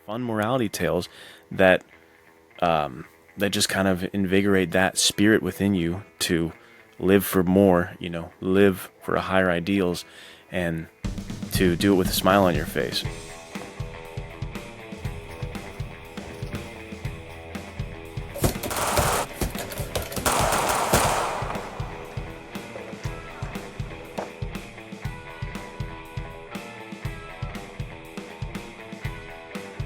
fun morality tales that that just kind of invigorate that spirit within you to live for more, live for a higher ideals, and to do it with a smile on your face.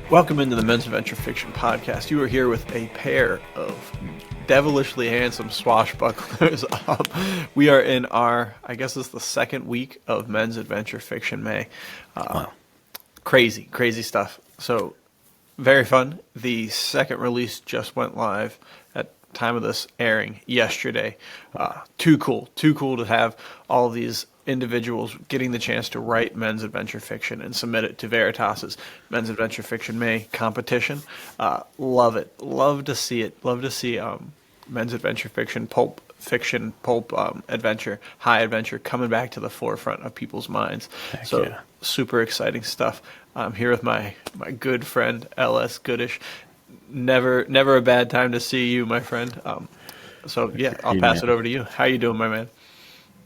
Welcome into the Men's Adventure Fiction Podcast. You are here with a pair of devilishly handsome swashbucklers. We are in our, I guess it's the second week of Men's Adventure Fiction May. Wow. Crazy stuff. So, very fun. The second release just went live at time of this airing yesterday. Too cool to have all of these individuals getting the chance to write men's adventure fiction and submit it to Veritas's Men's Adventure Fiction May competition. Love it. Love to see it. Love to see men's adventure fiction, pulp adventure, high adventure coming back to the forefront of people's minds. Heck yeah. Super exciting stuff. I'm here with my good friend LS Goodish. Never a bad time to see you, my friend. I'll pass it over to you. How you doing, my man?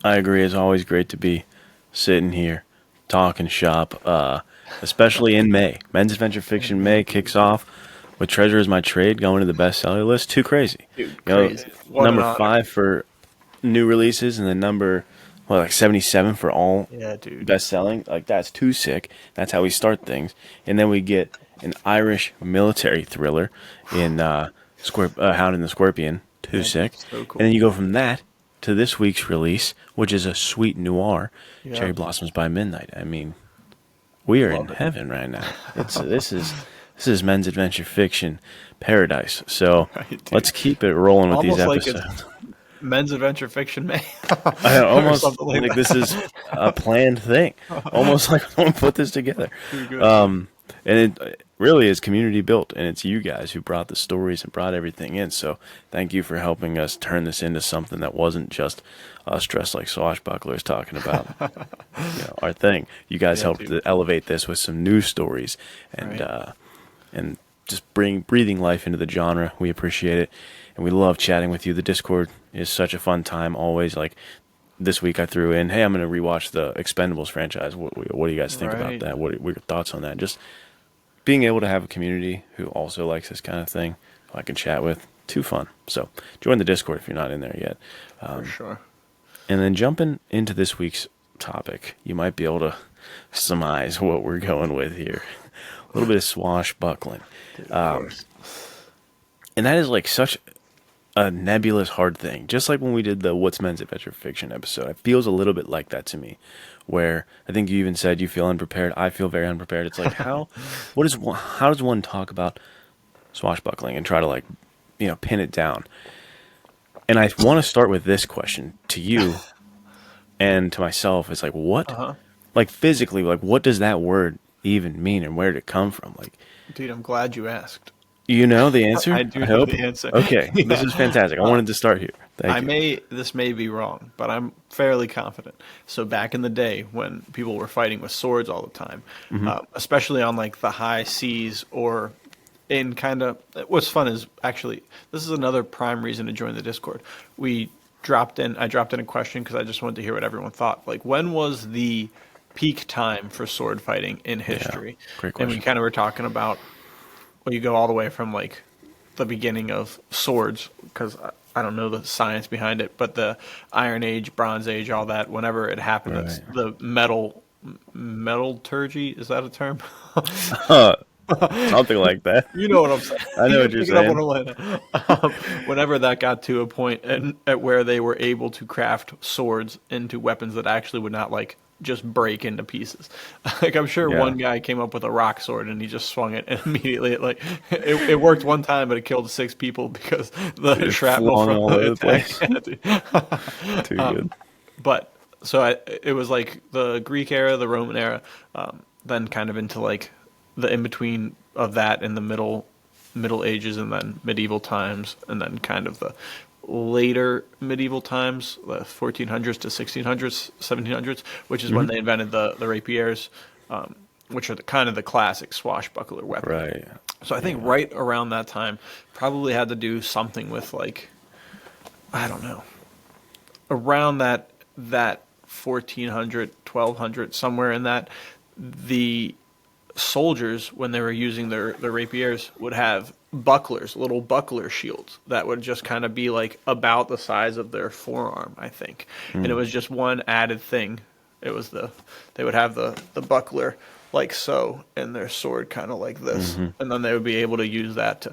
I agree. It's always great to be sitting here talking shop, especially in May. Men's Adventure Fiction May kicks off with Treasure Is My Trade going to the bestseller list. Too crazy. Dude, crazy. Number 5 for new releases, and then number 77 for all best-selling. Like, that's too sick. That's how we start things. And then we get an Irish military thriller in Hound and the Scorpion. Too sick. So cool. And then you go from that to this week's release, which is a sweet noir, Cherry Blossoms by Midnight. I mean, we are in heaven right now. This is Men's Adventure Fiction paradise. So let's keep it rolling with these episodes. Men's Adventure Fiction May. I almost like this is a planned thing. Almost like someone put this together. And it really is community built, and it's you guys who brought the stories and brought everything in. So thank you for helping us turn this into something that wasn't just us dressed like swashbucklers talking about our thing. You guys helped to elevate this with some new stories and just breathing life into the genre. We appreciate it, and we love chatting with you. The Discord is such a fun time always. Like this week I threw in, hey, I'm going to rewatch the Expendables franchise. What do you guys think about that? What are your thoughts on that? Just being able to have a community who also likes this kind of thing, who I can chat with, too fun. So join the Discord if you're not in there yet. For sure. And then jumping into this week's topic, you might be able to surmise what we're going with here. A little bit of swashbuckling. And that is like such a nebulous, hard thing. Just like when we did the What's Men's Adventure Fiction episode, it feels a little bit like that to me, where I think you even said you feel unprepared. I feel very unprepared. It's like, how does one talk about swashbuckling and try to pin it down? And I want to start with this question to you and to myself. It's like, what, like physically, like what does that word even mean, and where did it come from? Like, dude, I'm glad you asked. You know the answer? I do know the answer. Okay, This is fantastic. I wanted to start here. Thank you. This may be wrong, but I'm fairly confident. So back in the day when people were fighting with swords all the time, especially on like the high seas or in kind of, what's fun is actually, this is another prime reason to join the Discord. I dropped in a question because I just wanted to hear what everyone thought. Like, when was the peak time for sword fighting in history? Yeah, great question. And we kind of were talking about, well, you go all the way from like the beginning of swords, because I don't know the science behind it, but the Iron Age, Bronze Age, all that, whenever it happened, that's the metallurgy, is that a term? Something like that. You know what I'm saying. I know what you're saying. Whenever that got to a point at where they were able to craft swords into weapons that actually would not like just break into pieces. Like, I'm sure one guy came up with a rock sword and he just swung it, and immediately it worked one time, but it killed 6 people because the shrapnel from the attack. Too good. But so it was like the Greek era, the Roman era, then kind of into like the in between of that in the Middle Ages, and then medieval times, and then kind of the later medieval times, the 1400s to 1600s, 1700s, which is when they invented the rapiers. which are the kind of the classic swashbuckler weapon. Right. So I think right around that time probably had to do something with like, I don't know, around that 1400, 1200, somewhere in that, the soldiers, when they were using their rapiers, would have bucklers, little buckler shields that would just kind of be like about the size of their forearm, I think. And it was just one added thing. It was they would have the buckler like so, and their sword kind of like this, and then they would be able to use that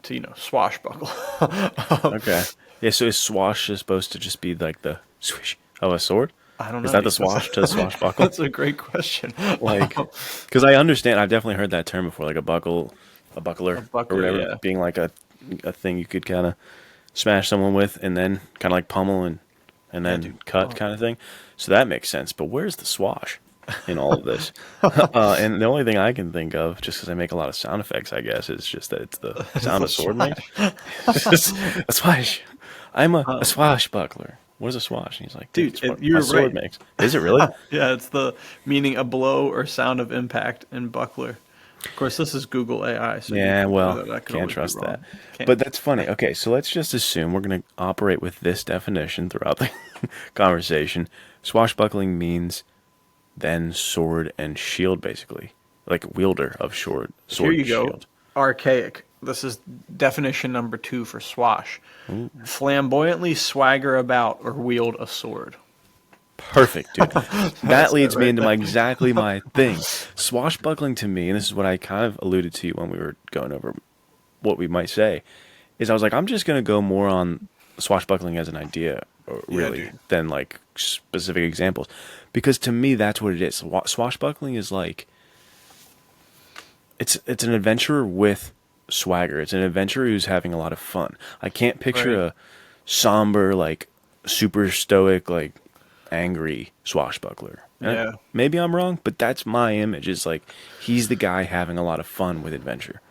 to swashbuckle. Okay. Yeah, so is swash is supposed to just be like the swish of a sword? I don't know. Is that the swash to the swashbuckle? That's a great question. Like, because I understand, I've definitely heard that term before, like a buckler, or whatever, yeah. being like a thing you could kind of smash someone with, and then kind of like pummel and then cut kind of thing. So that makes sense. But where's the swash in all of this? And the only thing I can think of, just because I make a lot of sound effects, I guess, is just that it's the sound a sword makes. It's just a swash. I'm a swashbuckler. What is a swash? And he's like, dude, you're a sword right. makes. Is it really? Yeah, it's the meaning a blow or sound of impact in buckler. Of course, this is Google AI. So Yeah, well, that could can't always be trust wrong. that. Can't. But that's funny. Okay, so let's just assume we're going to operate with this definition throughout the conversation. Swashbuckling means then sword and shield, basically. Like wielder of sword Here you and go. shield. Archaic. This is definition number 2 for swash. Flamboyantly swagger about or wield a sword. Perfect, dude. That leads me into exactly my thing. Swashbuckling to me, and this is what I kind of alluded to when we were going over what we might say, is I was like, I'm just going to go more on swashbuckling as an idea, really, than like specific examples. Because to me, that's what it is. Swashbuckling is like, it's an adventurer with swagger. It's an adventurer who's having a lot of fun. I can't picture a somber, like, super stoic, like, angry swashbuckler. Yeah. Maybe I'm wrong, but that's my image. It's like he's the guy having a lot of fun with adventure.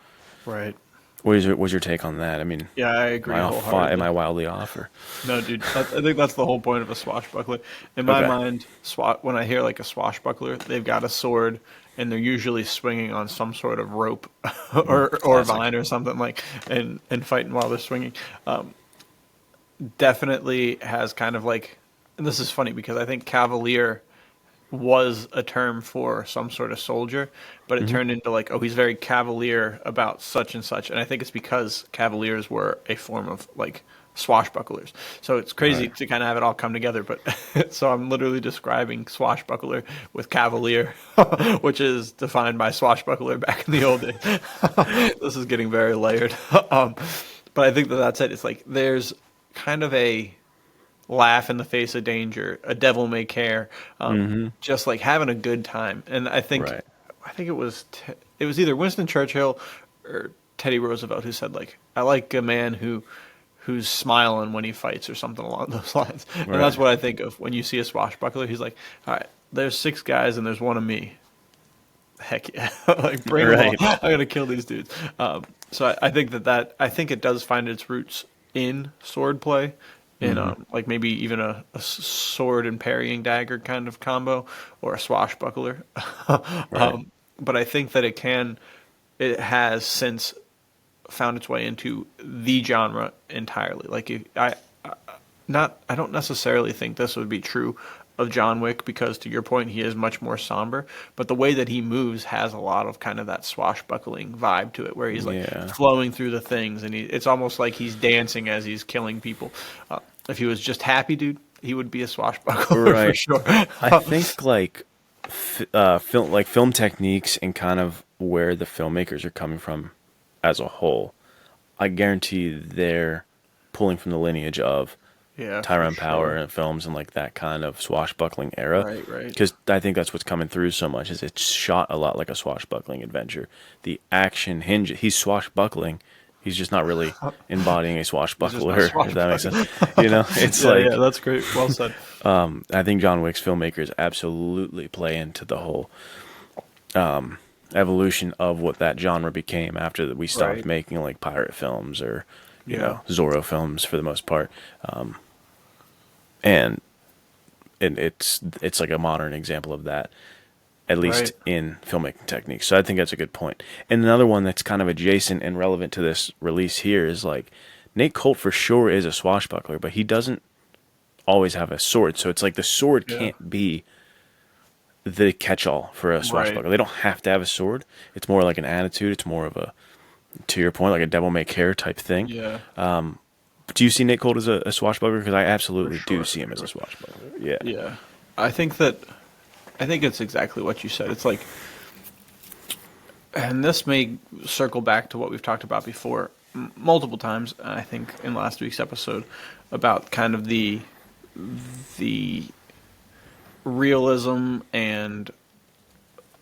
Right. What's your take on that? I mean, Yeah, I agree wholeheartedly. am I wildly off? Or? No, dude. I think that's the whole point of a swashbuckler. In my mind, when I hear like a swashbuckler, they've got a sword, and they're usually swinging on some sort of rope or vine or something like, and fighting while they're swinging. Definitely has kind of like, and this is funny because I think cavalier was a term for some sort of soldier, but it turned into like, oh, he's very cavalier about such and such. And I think it's because cavaliers were a form of like swashbucklers. So it's crazy to kind of have it all come together. But so I'm literally describing swashbuckler with cavalier, which is defined by swashbuckler back in the old days. This is getting very layered. But I think that's it. It's like there's kind of a laugh in the face of danger, a devil may care, just like having a good time. And I think it was either Winston Churchill or Teddy Roosevelt who said like, I like a man who's smiling when he fights or something along those lines. And that's what I think of when you see a swashbuckler. He's like, all right, there's 6 guys and there's one of me. Heck yeah. Like bring them all. I'm gonna kill these dudes. So I think I think it does find its roots in swordplay. In like maybe even a sword and parrying dagger kind of combo, or a swashbuckler. But I think that it has since found its way into the genre entirely. Like I don't necessarily think this would be true of John Wick, because to your point, he is much more somber, but the way that he moves has a lot of kind of that swashbuckling vibe to it, where he's like flowing through the things, and it's almost like he's dancing as he's killing people. If he was just happy, dude, he would be a swashbuckler for sure. I think like film techniques and kind of where the filmmakers are coming from as a whole, I guarantee they're pulling from the lineage of Tyrone Power and films and like that kind of swashbuckling era. Right. Because I think that's what's coming through so much, is it's shot a lot like a swashbuckling adventure. The action hinge, he's swashbuckling. He's just not really embodying a swashbuckler, if that makes sense. You know, it's yeah, that's great. Well said. I think John Wick's filmmakers absolutely play into the whole evolution of what that genre became after we stopped making like pirate films or you know, Zorro films for the most part. And it's like a modern example of that. at least in filmmaking techniques. So I think that's a good point. And another one that's kind of adjacent and relevant to this release here is like Nate Colt for sure is a swashbuckler, but he doesn't always have a sword. So it's like the sword can't be the catch-all for a swashbuckler. They don't have to have a sword. It's more like an attitude. It's more of a, to your point, like a devil may care type thing. Yeah. Do you see Nate Colt as a swashbuckler? Because I absolutely do see him as a swashbuckler. Yeah. Yeah. I think it's exactly what you said. It's like, and this may circle back to what we've talked about before multiple times, I think in last week's episode, about kind of the realism and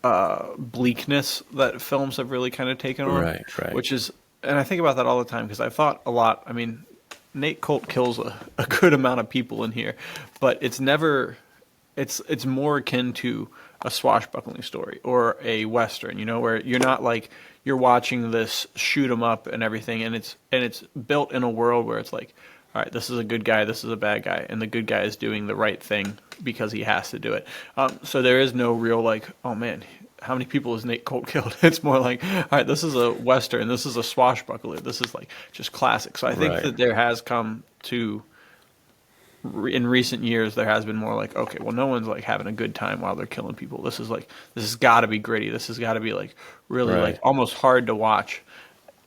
bleakness that films have really kind of taken on. Right. Which is, and I think about that all the time because I've thought a lot. I mean, Nate Colt kills a good amount of people in here, but it's never, it's more akin to a swashbuckling story or a Western, you know, where you're not like, you're watching this shoot 'em up and everything, and it's built in a world where it's like, all right, this is a good guy, this is a bad guy, and the good guy is doing the right thing because he has to do it. So there is no real like, oh man, how many people has Nate Colt killed? It's more like, all right, this is a Western, this is a swashbuckler, this is like just classic. So I think that there has come to, in recent years, there has been more like, okay, well, no one's like having a good time while they're killing people. This has got to be gritty. This has got to be like really like almost hard to watch.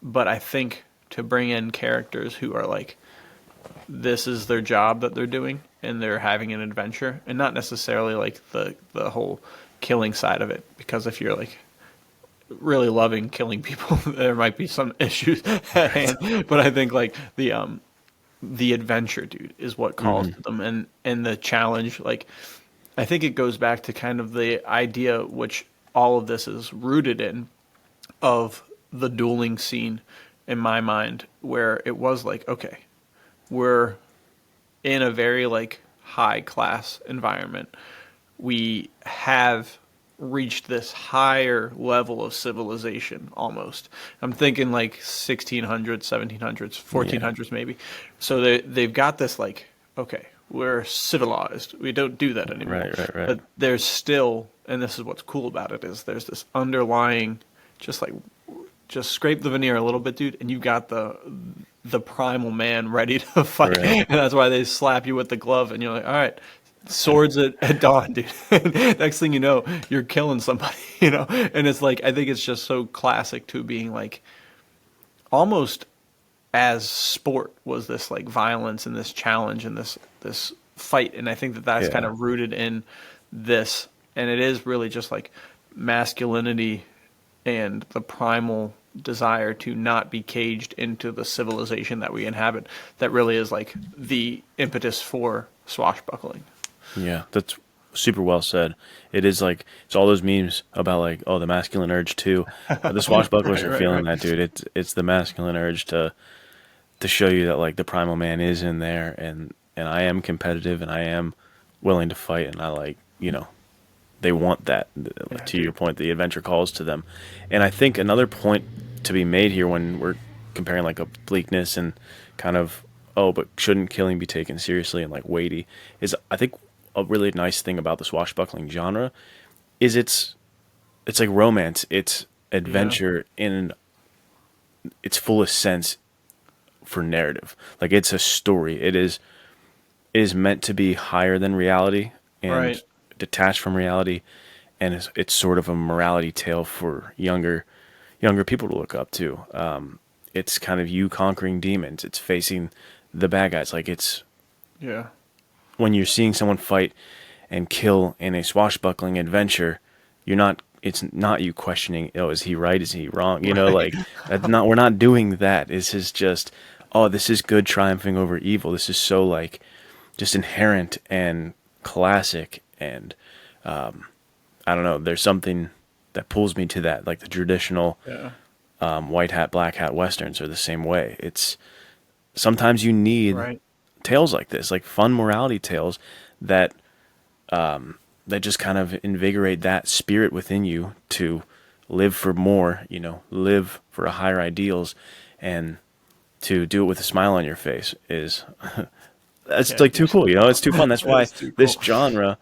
But I think to bring in characters who are like, this is their job that they're doing and they're having an adventure, and not necessarily like the whole killing side of it, because if you're like really loving killing people, there might be some issues at hand. But I think like the adventure, dude, is what calls to them, and the challenge. Like, I think it goes back to kind of the idea which all of this is rooted in, of the dueling scene in my mind, where it was like, okay, we're in a very like high class environment. We have reached this higher level of civilization almost. I'm thinking like 1600s, 1700s, 1400s maybe. So they've got this like, okay, we're civilized. We don't do that anymore. Right. But there's still, and this is what's cool about it, is there's this underlying, just scrape the veneer a little bit, dude, and you've got the primal man ready to fight. And that's why they slap you with the glove, and you're like, all right, swords at dawn, dude. Next thing you know, you're killing somebody, you know? And it's like, I think it's just so classic to being like, almost as sport was this like violence and this challenge and this fight. And I think that's kind of rooted in this. And it is really just like masculinity and the primal desire to not be caged into the civilization that we inhabit. That really is like the impetus for swashbuckling. Yeah, that's super well said. It is like, it's all those memes about like, oh, the masculine urge too. The swashbucklers are feeling that, dude. It's the masculine urge to show you that like the primal man is in there, and I am competitive and I am willing to fight, and I like, you know, they want that. To your point, the adventure calls to them. And I think another point to be made here when we're comparing like a bleakness and kind of, oh, but shouldn't killing be taken seriously and like weighty, is I think a really nice thing about the swashbuckling genre is it's like romance. It's adventure in its fullest sense for narrative. Like, it's a story. It is meant to be higher than reality and detached from reality, and it's sort of a morality tale for younger people to look up to. It's kind of you conquering demons. It's facing the bad guys. Like, it's when you're seeing someone fight and kill in a swashbuckling adventure, it's not you questioning, oh, is he right? Is he wrong? You know, like, we're not doing that. This is just, oh, this is good triumphing over evil. This is so like just inherent and classic. And I don't know, there's something that pulls me to that. Like the traditional white hat, black hat Westerns are the same way. It's sometimes you need tales like this, like fun morality tales that just kind of invigorate that spirit within you to live for more, you know, live for a higher ideals, and to do it with a smile on your face is that's like too cool, you know. It's too fun. That's why this genre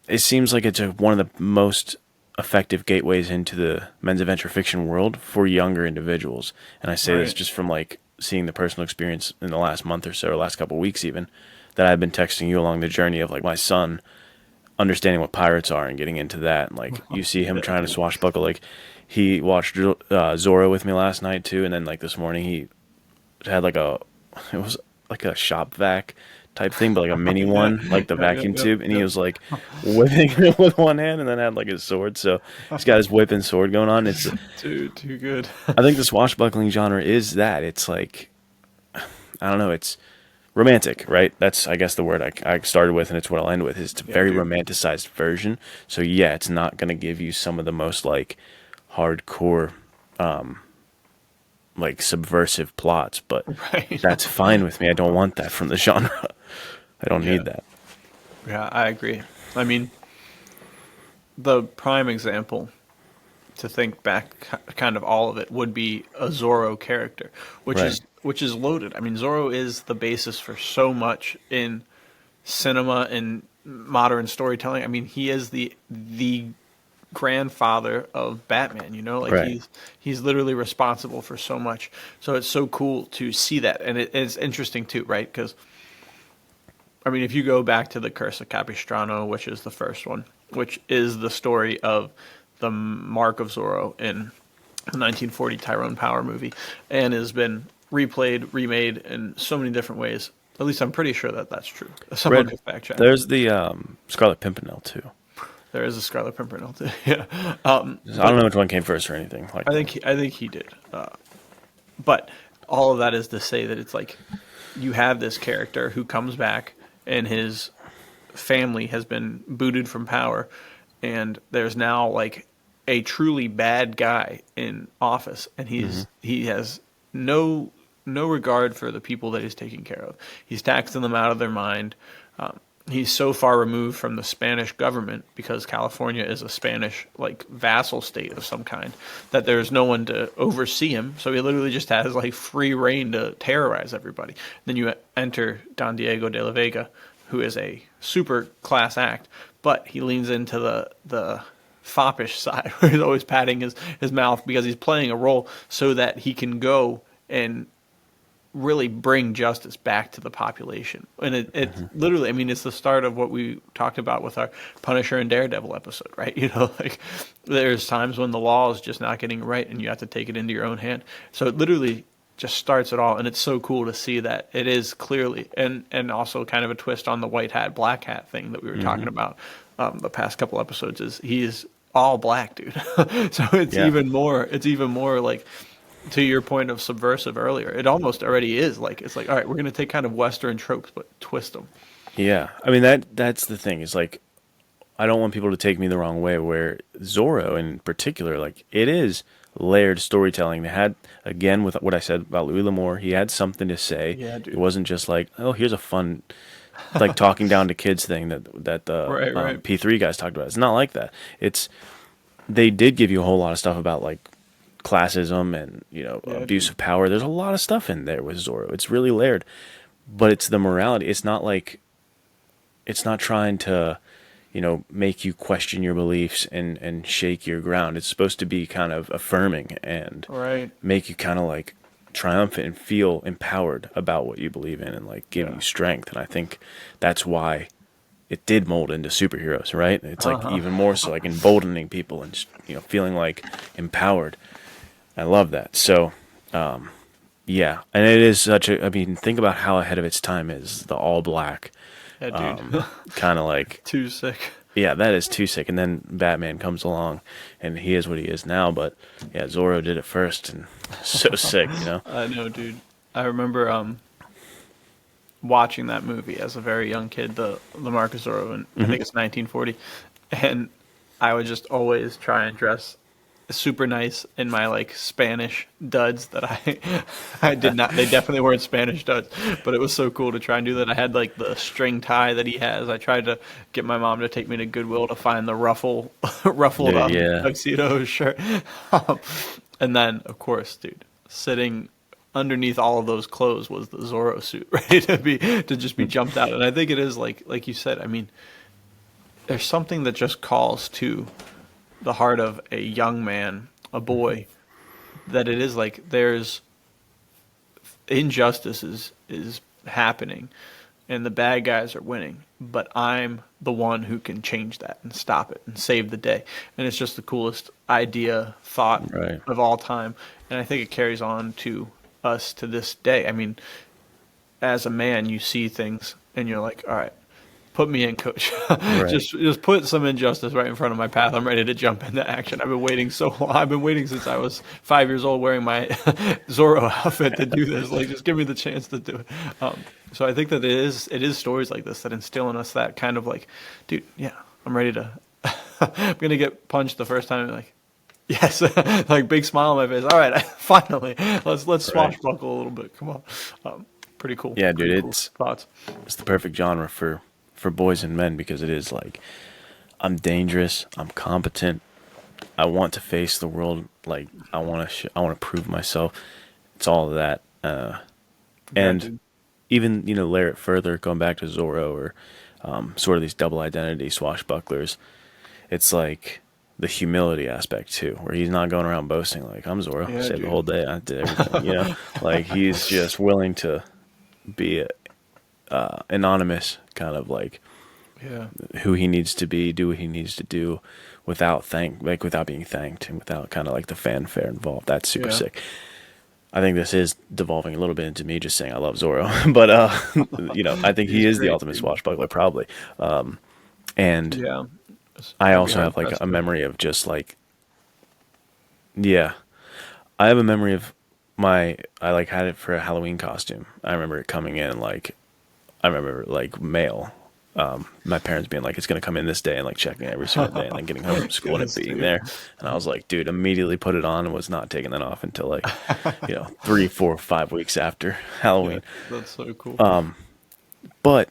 it seems like it's one of the most effective gateways into the men's adventure fiction world for younger individuals. And I say this just from like seeing the personal experience in the last month or so, or last couple of weeks even, that I've been texting you along the journey of like my son understanding what pirates are and getting into that. And like you see him trying to swashbuckle. Like he watched Zorro with me last night too, and then like this morning he had like it was like a shop vac type thing, but like a mini one, like the vacuum tube, and he was like whipping it with one hand and then had like his sword. So he's got his whip and sword going on. It's dude, too good. I think the swashbuckling genre is that. It's like, I don't know, it's romantic, right? That's, I guess, the word I started with, and it's what I'll end with. Is it's a very romanticized version. So yeah, it's not going to give you some of the most like hardcore, like subversive plots, but that's fine with me. I don't want that from the genre. I don't need that. Yeah, I agree. I mean, the prime example to think back kind of all of it would be a Zorro character, which is loaded. I mean, Zorro is the basis for so much in cinema and modern storytelling. I mean, he is the grandfather of Batman, you know, like he's literally responsible for so much. So it's so cool to see that, and it's interesting too, right? Because I mean, if you go back to the Curse of Capistrano, which is the first one, which is the story of the Mark of Zorro in the 1940 Tyrone Power movie, and has been replayed, remade in so many different ways. At least I'm pretty sure that that's true. Someone could fact check. There's the Scarlet Pimpernel too. There is a Scarlet Pimpernel too. Yeah. I don't know which one came first or anything. Like I think he did. But all of that is to say that it's like you have this character who comes back and his family has been booted from power, and there's now like a truly bad guy in office, and he has no regard for the people that he's taking care of. He's taxing them out of their mind. He's so far removed from the Spanish government, because California is a Spanish like vassal state of some kind, that there's no one to oversee him. So he literally just has like free reign to terrorize everybody. Then you enter Don Diego de la Vega, who is a super class act, but he leans into the foppish side, where he's always patting his mouth because he's playing a role so that he can go and really bring justice back to the population. And it literally, I mean, it's the start of what we talked about with our Punisher and Daredevil episode, right? You know, like there's times when the law is just not getting right and you have to take it into your own hand. So it literally just starts it all. And it's so cool to see that it is clearly, and also kind of a twist on the white hat, black hat thing that we were talking about the past couple episodes, is he is all black, dude. So it's even more like, to your point of subversive earlier, it almost already is like, it's like, all right, we're going to take kind of Western tropes, but twist them. Yeah. I mean, that's the thing, is like, I don't want people to take me the wrong way, where Zorro in particular, like it is layered storytelling. They had, again, with what I said about Louis L'Amour, he had something to say. Yeah, dude. It wasn't just like, oh, here's a fun, like talking down to kids thing that the P3 guys talked about. It's not like that. They did give you a whole lot of stuff about like classism and, you know, abuse of power. There's a lot of stuff in there with Zorro. It's really layered, but it's the morality. It's not like, it's not trying to, you know, make you question your beliefs and shake your ground. It's supposed to be kind of affirming and make you kind of like triumphant and feel empowered about what you believe in, and like give you strength. And I think that's why it did mold into superheroes, right? It's like even more so like emboldening people and just, you know, feeling like empowered. I love that. So, yeah. And it is such a, I mean, think about how ahead of its time is the all black. Yeah, dude. Kind of like too sick. Yeah, that is too sick. And then Batman comes along and he is what he is now. But yeah, Zorro did it first, and so sick, you know? I know, dude. I remember watching that movie as a very young kid, the Mark of Zorro, and I think it's 1940. And I would just always try and dress super nice in my like Spanish duds that I did not, they definitely weren't Spanish duds, but it was so cool to try and do that. I had like the string tie that he has. I tried to get my mom to take me to Goodwill to find the ruffled tuxedo shirt. And then of course, dude, sitting underneath all of those clothes was the Zorro suit, ready to just be jumped out. And I think it is like you said, I mean, there's something that just calls to the heart of a young man, a boy, that it is like there's injustice is happening and the bad guys are winning, but I'm the one who can change that and stop it and save the day. And it's just the coolest idea, thought Right. of all time. And I think it carries on to us to this day. I mean, as a man, you see things and you're like, all right, put me in, coach. Right. just put some injustice right in front of my path. I'm ready to jump into action. I've been waiting so long. I've been waiting since I was 5 years old, wearing my Zorro outfit to do this. Like, just give me the chance to do it. So I think that it is stories like this that instill in us that kind of like, dude, yeah, I'm ready to. I'm gonna get punched the first time. Like, yes, like big smile on my face. All right, finally, let's swashbuckle a little bit. Come on, pretty cool. Yeah, dude, Pretty cool it's thoughts. it's the perfect genre for boys and men because it is like I'm dangerous, I'm competent, I want to face the world, like I want to prove myself. It's all of that, Yeah, and dude. even layer it further, going back to Zorro or sort of these double identity swashbucklers. It's like the humility aspect too, where he's not going around boasting like I'm Zorro, Yeah, saved the dude. whole day, I did everything. Like he's just willing to be anonymous, kind of like Yeah. who he needs to be, do what he needs to do, without being thanked, and without kind of like the fanfare involved. That's super Yeah. sick. I think this is devolving a little bit into me just saying I love Zorro, but I think he He's is the great, ultimate dude. swashbuckler probably. And Yeah. I I'd be also hard have like pressed a to. memory of just like, yeah, I have a memory of I like had it for a Halloween costume. I remember it coming in like I remember like mail. My parents being like, it's gonna come in this day, and like checking every single day, and then getting home from school and it Yes, being dude. there. And I was like, dude, immediately put it on and was not taking that off until like, 3, 4, 5 weeks after Yeah, Halloween. that's so cool. But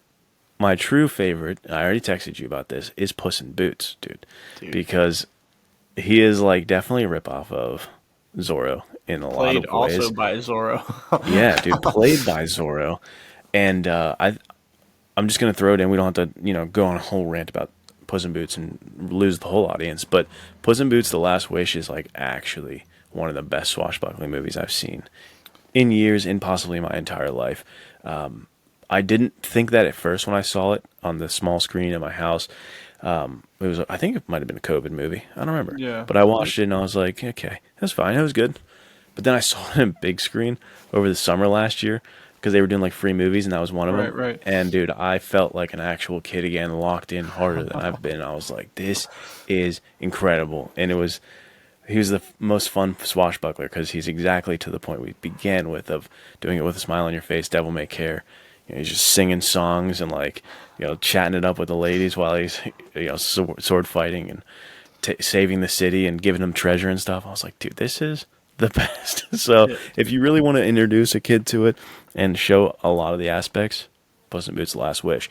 my true favorite, I already texted you about this, is Puss in Boots, dude, Dude. because he is like definitely a ripoff of Zorro in a lot Played of also ways. by Zorro. Yeah, dude, played by Zorro, and I'm just gonna throw it in. We don't have to, go on a whole rant about Puss in Boots and lose the whole audience. But Puss in Boots: The Last Wish is like actually one of the best swashbuckling movies I've seen in years, in possibly my entire life. I didn't think that at first when I saw it on the small screen in my house. It was, I think it might have been a COVID movie. I don't remember, Yeah. but I watched it and I was like, okay, that's fine. It was good. But then I saw it in big screen over the summer last year because they were doing like free movies and that was one of Right, them. right. And dude, I felt like an actual kid again, locked in harder than I've been. I was like, this is incredible. And he was the most fun swashbuckler because he's exactly to the point we began with of doing it with a smile on your face, devil may care. He's just singing songs and like, chatting it up with the ladies while he's, sword fighting and saving the city and giving them treasure and stuff. I was like, dude, this is the best. So Yeah, if you really want to introduce a kid to it and show a lot of the aspects, Puss in Boots: The Last Wish.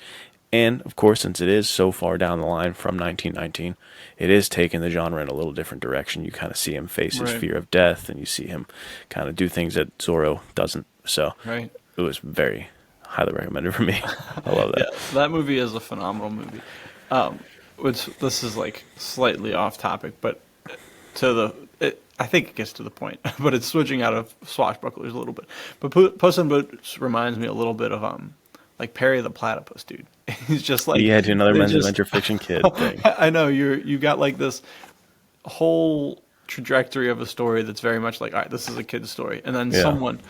And of course, since it is so far down the line from 1919, it is taking the genre in a little different direction. You kind of see him face his right, fear of death, and you see him kind of do things that Zorro doesn't. So right. it was very highly recommended for me. I love Yeah, that. that movie is a phenomenal movie. Which this is like slightly off topic, but I think it gets to the point, but it's switching out of swashbucklers a little bit. But Puss in Boots reminds me a little bit of like Perry the Platypus, dude. He's just like Yeah, do another they're men's just. adventure fiction kid thing. I know you got like this whole trajectory of a story that's very much like, all right, this is a kid's story, and then Yeah. someone,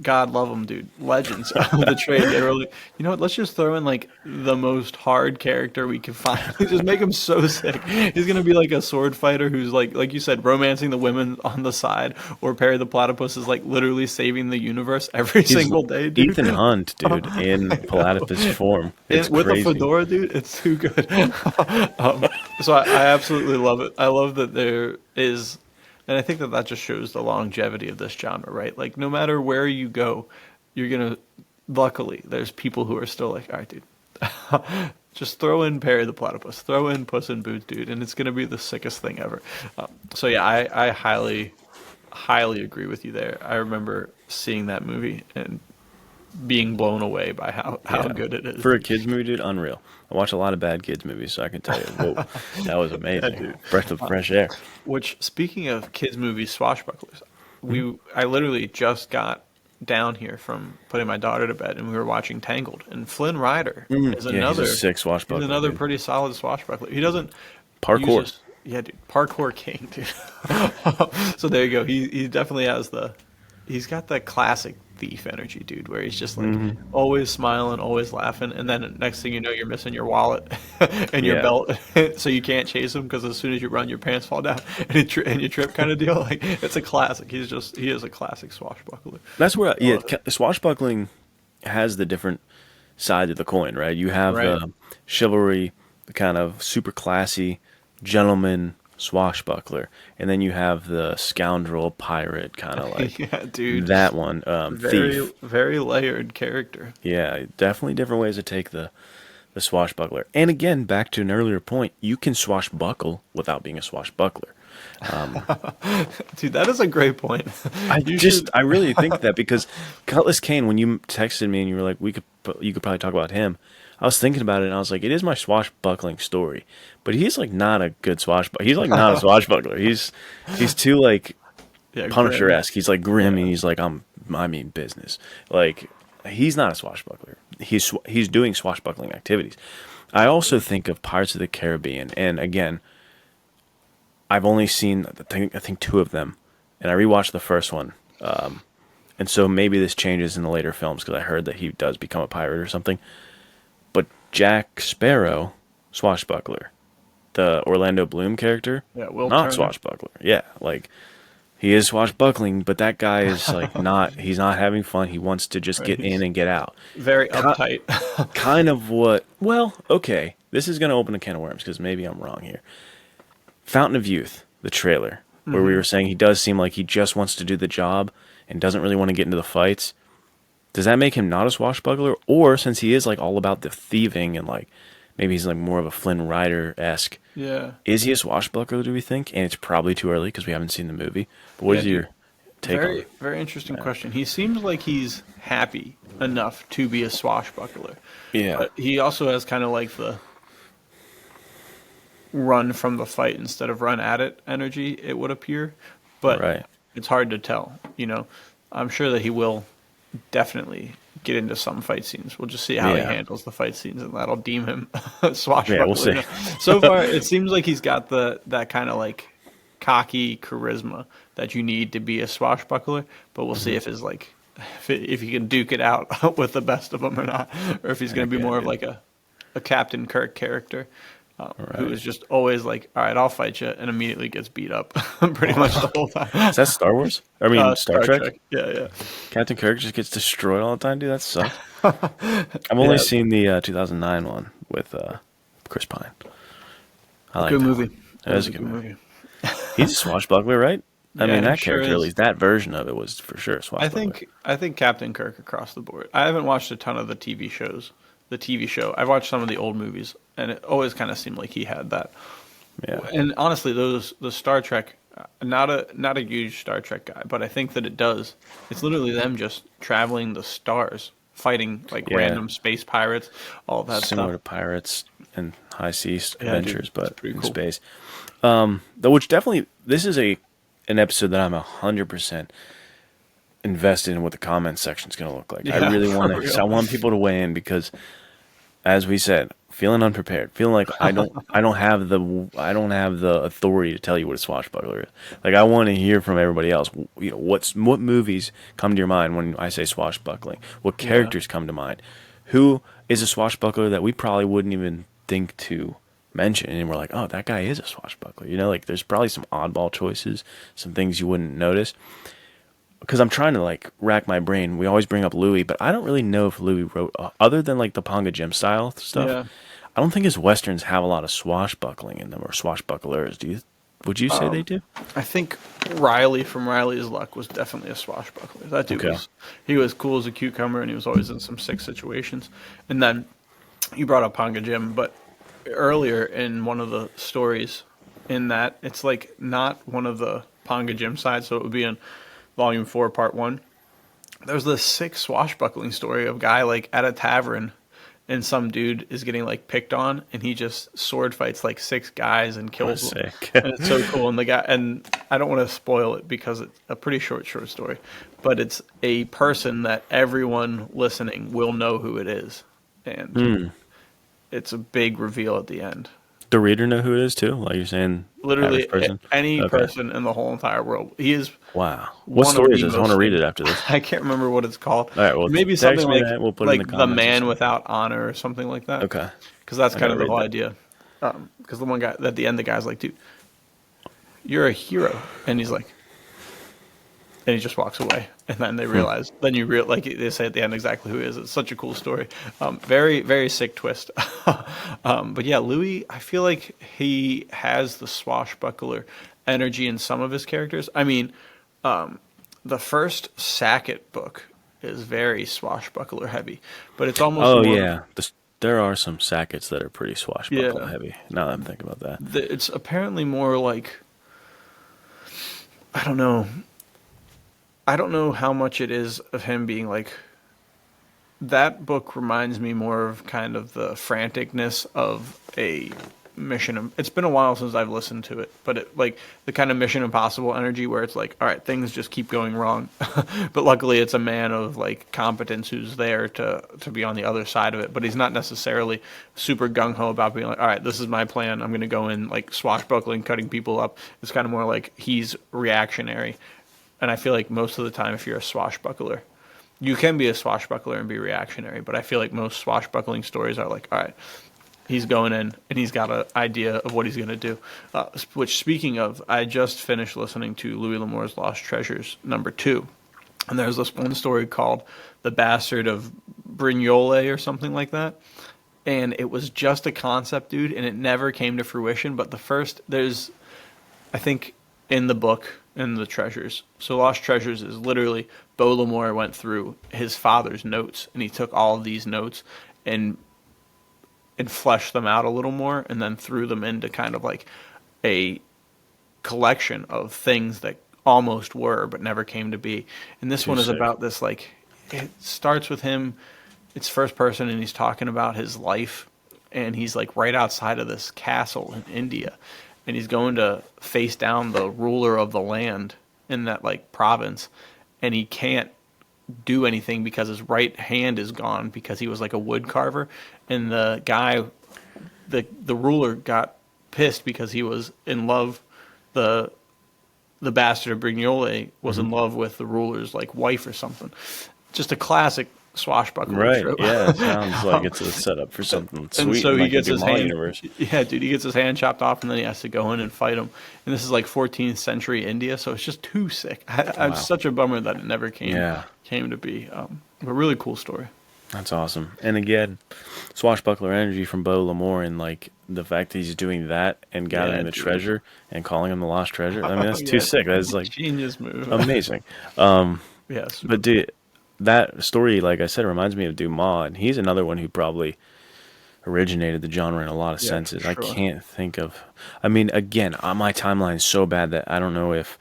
God love them, dude, legends of the trade. They were like, you know what? Let's just throw in like the most hard character we can find. Just make him so sick. He's gonna be like a sword fighter who's like you said, romancing the women on the side, or Perry the Platypus is like literally saving the universe every He's single day, dude. Ethan Hunt, dude, in platypus form. It's With a crazy. fedora, dude, it's too good. So I absolutely love it. I love that there is, and I think that that just shows the longevity of this genre, right? Like no matter where you go, you're gonna. Luckily, there's people who are still like, all right, dude, just throw in Perry the Platypus, throw in Puss in Boots, dude, and it's gonna be the sickest thing ever. So yeah, I highly, highly agree with you there. I remember seeing that movie and being blown away by how good it is. For a kids movie, dude, unreal. I watch a lot of bad kids movies, so I can tell you, whoa, that was amazing. dude. Breath of fresh air. Which, speaking of kids movies, swashbucklers, Mm-hmm. I literally just got down here from putting my daughter to bed, and we were watching Tangled. And Flynn Rider is Yeah, he's a sick swashbuckler. he's another dude. pretty solid swashbuckler. He doesn't Parkour. yeah, dude, parkour king, dude. So there you go. He definitely has he's got the classic thief energy, dude, where he's just like Mm-hmm. always smiling, always laughing, and then next thing you know, you're missing your wallet and your Yeah. belt, so you can't chase him because as soon as you run, your pants fall down and you trip, kind of deal. Like it's a classic. He is a classic swashbuckler. That's where, swashbuckling has the different side of the coin, right? You have Right. chivalry, the kind of super classy gentleman swashbuckler, and then you have the scoundrel pirate kind of like Yeah, dude. that one, thief. Very layered character. Yeah, definitely different ways to take the swashbuckler. And again, back to an earlier point, you can swashbuckle without being a swashbuckler. Dude, that is a great point. I really think that because Cutlass Kane, when you texted me and you were like, you could probably talk about him. I was thinking about it and I was like, it is my swashbuckling story, but he's like not a good swashbuckler. He's like not a swashbuckler. He's too like Yeah, Punisher-esque. He's like grim and he's like, I mean business. Like he's not a swashbuckler. He's doing swashbuckling activities. I also think of Pirates of the Caribbean, and again, I've only seen I think two of them, and I rewatched the first one. And so maybe this changes in the later films because I heard that he does become a pirate or something. But Jack Sparrow, swashbuckler, the Orlando Bloom character, Yeah, Will not Turner. swashbuckler. Yeah, like he is swashbuckling, but that guy is like not. He's not having fun. He wants to just get in and get out. Very uptight. Kind of what? Well, okay. This is going to open a can of worms because maybe I'm wrong here. Fountain of Youth, the trailer, where we were saying he does seem like he just wants to do the job and doesn't really want to get into the fights. Does that make him not a swashbuckler? Or since he is like all about the thieving and like maybe he's like more of a Flynn Rider-esque, Yeah. is he a swashbuckler, do we think? And it's probably too early because we haven't seen the movie. But what is your take on Very, it? very interesting question. He seems like he's happy enough to be a swashbuckler. Yeah. But he also has kind of like the run from the fight instead of run at it energy, it would appear. But Right. it's hard to tell, you know. I'm sure that he will definitely get into some fight scenes. We'll just see how he Yeah. handles the fight scenes, and that'll deem him a swashbuckler. Yeah, we'll see. You know? So far, it seems like he's got that kind of like cocky charisma that you need to be a swashbuckler. But we'll see if his like if he can duke it out with the best of them or not, or if he's going to be more of like a Captain Kirk character. Who is just always like, all right, I'll fight you, and immediately gets beat up pretty much the whole time. Is that Star Wars? I mean, Star Trek? Yeah, yeah. Captain Kirk just gets destroyed all the time, dude. That sucks. I've only seen the 2009 one with Chris Pine. I like Good that movie. one. That is a good movie. He's a swashbuckler, right? I Yeah, mean, that he sure character, at is. least that version of it, was for sure a swashbuckler. I think Captain Kirk across the board. I haven't watched a ton of the TV shows. The TV show. I've watched some of the old movies, and it always kind of seemed like he had that. Yeah. And honestly, the Star Trek, not a huge Star Trek guy, but I think that it does. It's literally them just traveling the stars, fighting like Yeah. random space pirates, all of that Similar stuff. to Pirates and High Seas Yeah, Adventures, dude, but it's pretty in cool. space. Though, which definitely, this is an episode that I'm 100% invested in what the comment section is going to look like. I Yeah, really for want to. real. I want people to weigh in because, as we said, feeling unprepared, feeling like I don't have the authority to tell you what a swashbuckler is. Like I want to hear from everybody else. You know, what movies come to your mind when I say swashbuckling? What characters come to mind? Who is a swashbuckler that we probably wouldn't even think to mention, and we're like, oh, that guy is a swashbuckler. You know, like there's probably some oddball choices, some things you wouldn't notice. Because I'm trying to like rack my brain. We always bring up Louis, but I don't really know if Louis wrote other than like the Ponga Jim style stuff. Yeah. I don't think his westerns have a lot of swashbuckling in them or swashbucklers. Would you say they do? I think Riley from Riley's Luck was definitely a swashbuckler. That dude Okay. he was cool as a cucumber, and he was always in some sick situations. And then you brought up Ponga Jim, but earlier in one of the stories in that, it's like not one of the Ponga Jim sides, so it would be in Volume 4, Part 1. There's this sick swashbuckling story of a guy like at a tavern, and some dude is getting like picked on, and he just sword fights like 6 guys and kills them. Sick. And it's so cool. And the guy, and I don't want to spoil it because it's a pretty short story, but it's a person that everyone listening will know who it is, and it's a big reveal at the end. The reader know who it is too? Like you're saying, Literally person? any person in the whole entire world. He is. Wow. What story is this? I want to read it after this. I can't remember what it's called. All right, well, maybe something like that. We'll put it in the The comments Man Without Honor or something like that. Okay. Because that's kind of the whole idea. Because the one guy at the end, the guy's like, "Dude, you're a hero," and he's like, and he just walks away, and then they realize. Then like they say at the end exactly who he is. It's such a cool story. Very very sick twist. But yeah, Louis, I feel like he has the swashbuckler energy in some of his characters. I mean, the first Sackett book is very swashbuckler heavy, but it's almost there are some Sacketts that are pretty swashbuckler heavy. Now that I'm thinking about that, it's apparently more like, I don't know how much it is of him being like, that book reminds me more of kind of the franticness of a Mission. It's been a while since I've listened to it, but it like the kind of Mission Impossible energy where it's like, all right, things just keep going wrong, but luckily it's a man of like competence who's there to be on the other side of it. But he's not necessarily super gung ho about being like, all right, this is my plan. I'm going to go in like swashbuckling, cutting people up. It's kind of more like he's reactionary, and I feel like most of the time, if you're a swashbuckler, you can be a swashbuckler and be reactionary. But I feel like most swashbuckling stories are like, all right, he's going in, and he's got an idea of what he's going to do. Which, speaking of, I just finished listening to Louis L'Amour's Lost Treasures #2. And there's this one story called The Bastard of Brignoles or something like that. And it was just a concept, dude, and it never came to fruition. But I think, in the book, in the Treasures. So Lost Treasures is literally, Beau L'Amour went through his father's notes, and he took all of these notes and fleshed them out a little more, and then threw them into kind of like a collection of things that almost were but never came to be. And this one is about this, like, it starts with him, it's first person, and he's talking about his life, and he's like right outside of this castle in India, and he's going to face down the ruler of the land in that like province, and he can't do anything because his right hand is gone because he was like a wood carver, and the guy, the ruler, got pissed because he was in love, the bastard of Brignoles was in love with the ruler's like wife or something. Just a classic swashbuckler, right? trope. Yeah, it sounds like it's a setup for something sweet. And so he like gets his hand, universe. yeah, dude, he gets his hand chopped off, and then he has to go in and fight him. And this is like 14th century India, so it's just too sick. I'm such a bummer that it never came to be. A really cool story. That's awesome. And again, swashbuckler energy from Beau L'Amour, and like the fact that he's doing that and gathering the treasure and calling him the lost treasure. I mean, that's too sick. That's like genius move. Amazing. Yes, but dude, that story, like I said, reminds me of Dumas, and he's another one who probably originated the genre in a lot of senses. Sure. I can't think of. I mean, again, my timeline is so bad that I don't know if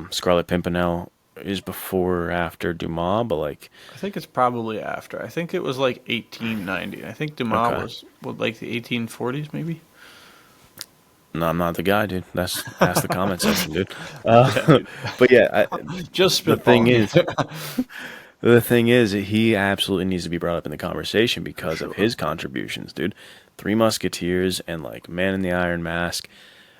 Scarlet Pimpernel is before or after Dumas, but like I think it's probably after. I think it was like 1890. I think Dumas was like the 1840s, maybe. No, I'm not the guy, dude. That's the comment section, dude. But yeah, just the thing is, he absolutely needs to be brought up in the conversation because of his contributions, dude. Three Musketeers and like Man in the Iron Mask.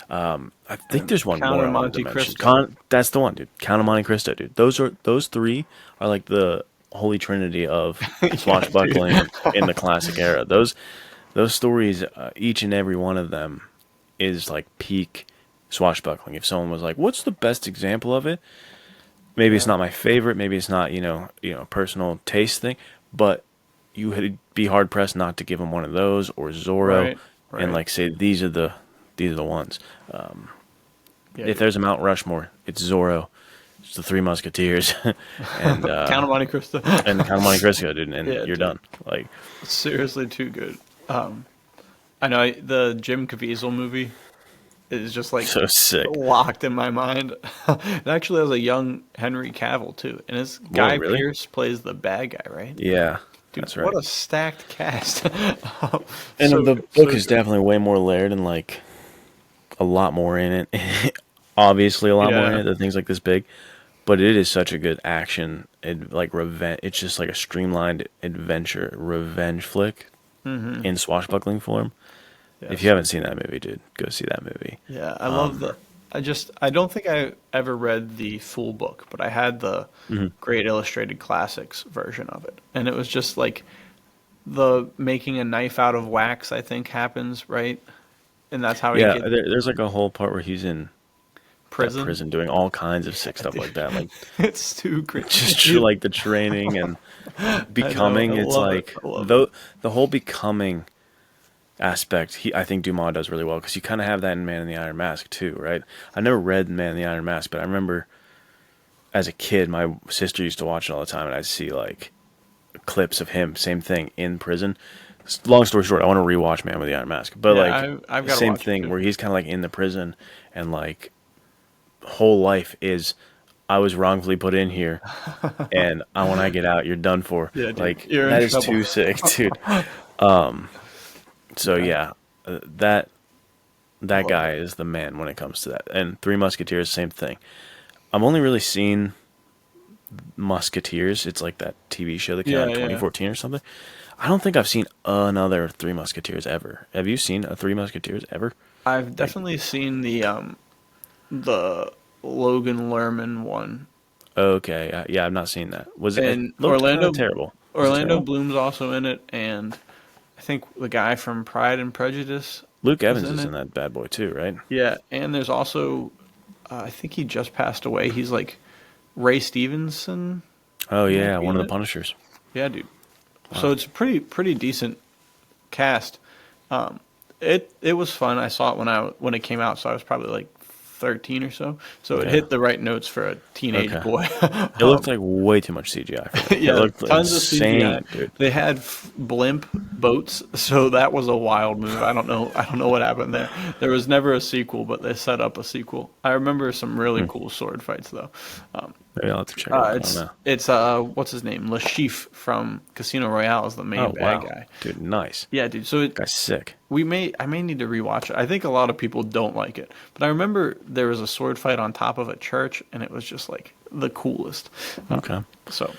I think there's one Count more. of Monte Cristo. That's the one, dude. Count of Monte Cristo, dude. Those three are like the holy trinity of swashbuckling in the classic era. Those stories, each and every one of them is like peak swashbuckling. If someone was like, "What's the best example of it?" Maybe it's not my favorite. Maybe it's not personal taste thing. But you would be hard pressed not to give them one of those or Zorro, and like say these are the ones. If there's a Mount Rushmore, it's Zorro, it's the Three Musketeers, and Count of Monte Cristo, and Count of Monte Cristo, dude, and you're done. Like seriously, too good. I know the Jim Caviezel movie. is just like So sick. locked in my mind. It actually has a young Henry Cavill too, and it's Whoa, Guy really? Pearce plays the bad guy, right? Yeah, Dude, that's what right. a stacked cast. And So the good, book so is good. definitely way more layered and like a lot more in it. Obviously, a lot more in Yeah. it than things like this big. But it is such a good action, like revenge. It's just like a streamlined adventure revenge flick Hmm. in swashbuckling form. If you Yes. haven't seen that movie, dude, go see that movie. Yeah, I love the. I don't think I ever read the full book, but I had the Mhm. Great Illustrated Classics version of it, and it was just like the making a knife out of wax. I think happens right, and that's how he Yeah, gets there's like a whole part where he's in that prison. prison doing all kinds of sick Yeah, stuff dude, like that, like it's too great. just You- like the training and I know, I becoming. It's love it. like I love it. though the whole becoming aspect. I think Dumas does really well because you kind of have that in Man in the Iron Mask too, right? I never read Man in the Iron Mask, but I remember as a kid, my sister used to watch it all the time, and I'd see like clips of him, same thing in prison. Long story short, I want to rewatch Man with the Iron Mask, but Yeah, like I've got to same watch it thing too. where he's kind of like in the prison and like whole life is I was wrongfully put in here and when I get out, you're done for. Yeah, dude, Like you're in that is trouble. too sick, dude. So Yeah, yeah, that I that love guy it. is the man when it comes to that. And Three Musketeers, same thing. I've only really seen Musketeers. It's like that TV show that came out Yeah, in yeah. 2014 or something. I don't think I've seen another Three Musketeers ever. Have you seen a Three Musketeers ever? I've Like, definitely seen the Logan Lerman one, okay, yeah, I've not seen that. It and looked kind of terrible. Was it Orlando terrible? Bloom's also in it, and I think the guy from Pride and Prejudice Luke is Evans in is it. in that bad boy too, right? Yeah, and there's also I think he just passed away. He's like Ray Stevenson Oh might yeah, be one in of the it. Punishers. Yeah, dude. So Wow. it's a pretty decent cast. It was fun. I saw it when it came out, so I was probably like 13 or so. So it Yeah. hit the right notes for a teenage Okay. boy. It looked like way too much CGI for me. It Yeah, looked tons of CGI. insane, dude. They had blimp boats, so that was a wild move. I don't know. I don't know what happened there. There was never a sequel, but they set up a sequel. I remember some really Hmm. cool sword fights though. Um, Maybe I'll have to check it out. I don't know. it's what's his name? Lashif from Casino Royale is the Oh main bad wow, guy. dude, nice. Yeah, dude. So Guy's sick. I may need to rewatch it. I think a lot of people don't like it, but I remember there was a sword fight on top of a church, and it was just like the coolest. Okay. So,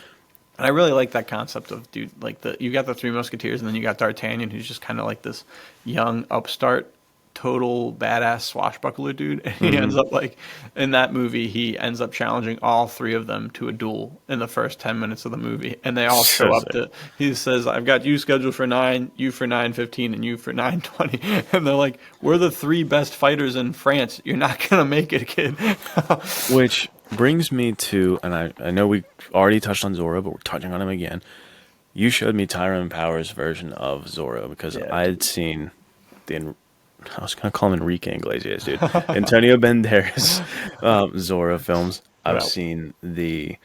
and I really like that concept of dude, like you got the Three Musketeers, and then you got D'Artagnan, who's just kind of like this young upstart, total badass swashbuckler dude. And he ends Hmm. up like in that movie, he ends up challenging all three of them to a duel in the first 10 minutes of the movie, and they all show So up sick. to. He says, "I've got you scheduled for 9, you for 9:15, and you for 9:20," and they're like, "We're the three best fighters in France. You're not gonna make it, kid." Which brings me to, and I know we already touched on Zorro, but we're touching on him again. You showed me Tyrone Power's version of Zorro because Yeah, I had dude. seen I was gonna call him Enrique Iglesias, dude. Antonio Banderas Zorro films. I've Well, seen the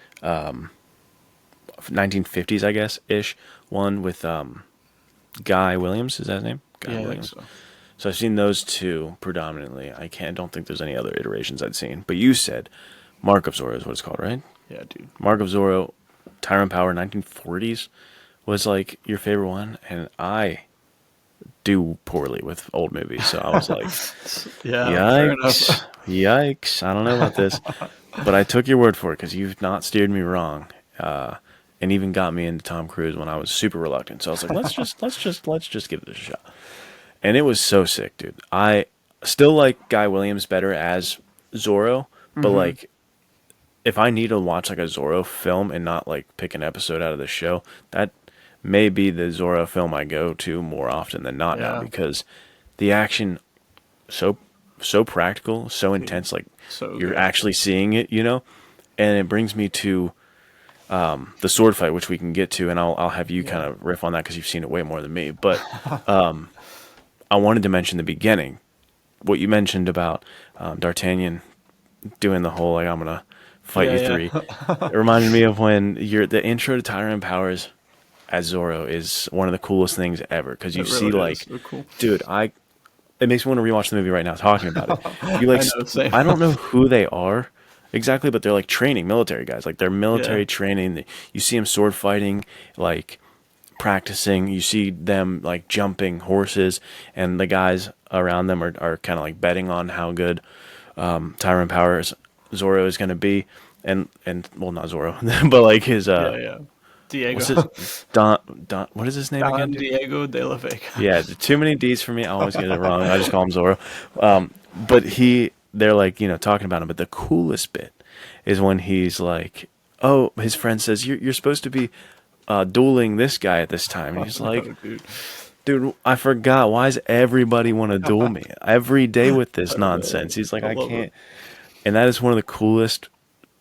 1950s, I guess, ish one with Guy Williams. Is that his name? Guy yeah, I think Williams. so. So I've seen those two predominantly. Don't think there's any other iterations I'd seen. But you said Mark of Zorro is what it's called, right? Yeah, dude. Mark of Zorro, Tyrone Power, 1940s was like your favorite one, and I do poorly with old movies, so I was like, Yeah, fair enough. yikes, yikes. I don't know about this, but I took your word for it because you've not steered me wrong, and even got me into Tom Cruise when I was super reluctant. So I was like, let's just give this a shot, and it was so sick, dude. I still like Guy Williams better as Zorro, but Hmm. like if I need to watch like a Zorro film and not like pick an episode out of the show, that may be the Zorro film I go to more often than not now Yeah, because the action so so practical, so dude. intense, like So you're good. actually seeing it, and it brings me to the sword fight, which we can get to, and I'll have you kind Yeah. of riff on that because you've seen it way more than me. But I wanted to mention the beginning, what you mentioned about D'Artagnan doing the whole like I'm gonna fight you Yeah, three. yeah. It reminded me of when the intro to Tyrone Powers as Zorro is one of the coolest things ever because you It see really is like, so cool. dude, it makes me want to rewatch the movie right now talking about it. You like, I know, same. I don't know who they are exactly, but they're like training military guys. Like they're military Yeah. training. You see them sword fighting, like practicing. You see them like jumping horses, and the guys around them are kind of like betting on how good Tyrone Power's Zorro is going to be, and well, not Zorro, but like his Yeah, yeah. what's his Diego. Don what is his name again, Don dude? Diego de la Vega. Yeah, too many D's for me. I always get it wrong. I just call him Zorro. But they're like, talking about him. But the coolest bit is when he's like, oh, his friend says, you're supposed to be dueling this guy at this time. And he's like, Oh, dude. dude, I forgot. Why does everybody want to duel me every day with this nonsense? He's like, I I love can't. it. And that is one of the coolest.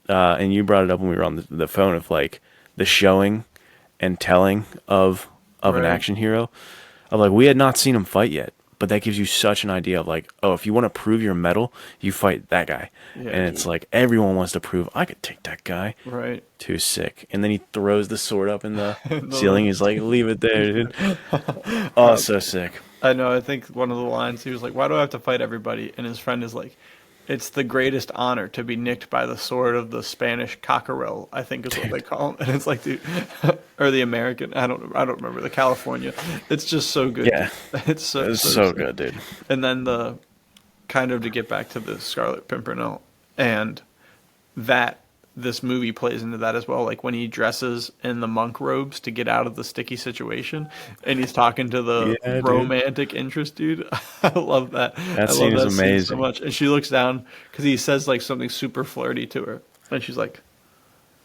And you brought it up when we were on the phone of like the showing and telling of an Right. action hero. Of like, we had not seen him fight yet, but that gives you such an idea of like, oh, if you want to prove your mettle, you fight that guy. Yeah, And it's dude. like everyone wants to prove I could take that guy. Right. Too sick. And then he throws the sword up in the The- ceiling. He's like, leave it there, dude. Oh, so sick. I know. I think one of the lines he was like, "Why do I have to fight everybody?" And his friend is like, "It's the greatest honor to be nicked by the sword of the Spanish cockerel." I think is what they call him. And it's like, dude, or the American. I don't remember the California. It's just so good. Yeah. dude. It's so It's so so sick. good, dude. And then the kind of to get back to the Scarlet Pimpernel and that this movie plays into that as well. Like when he dresses in the monk robes to get out of the sticky situation, and he's talking to the Yeah, dude. romantic interest dude. I love that. That I scene love is that scene so amazing. much. And she looks down because he says like something super flirty to her, and she's like,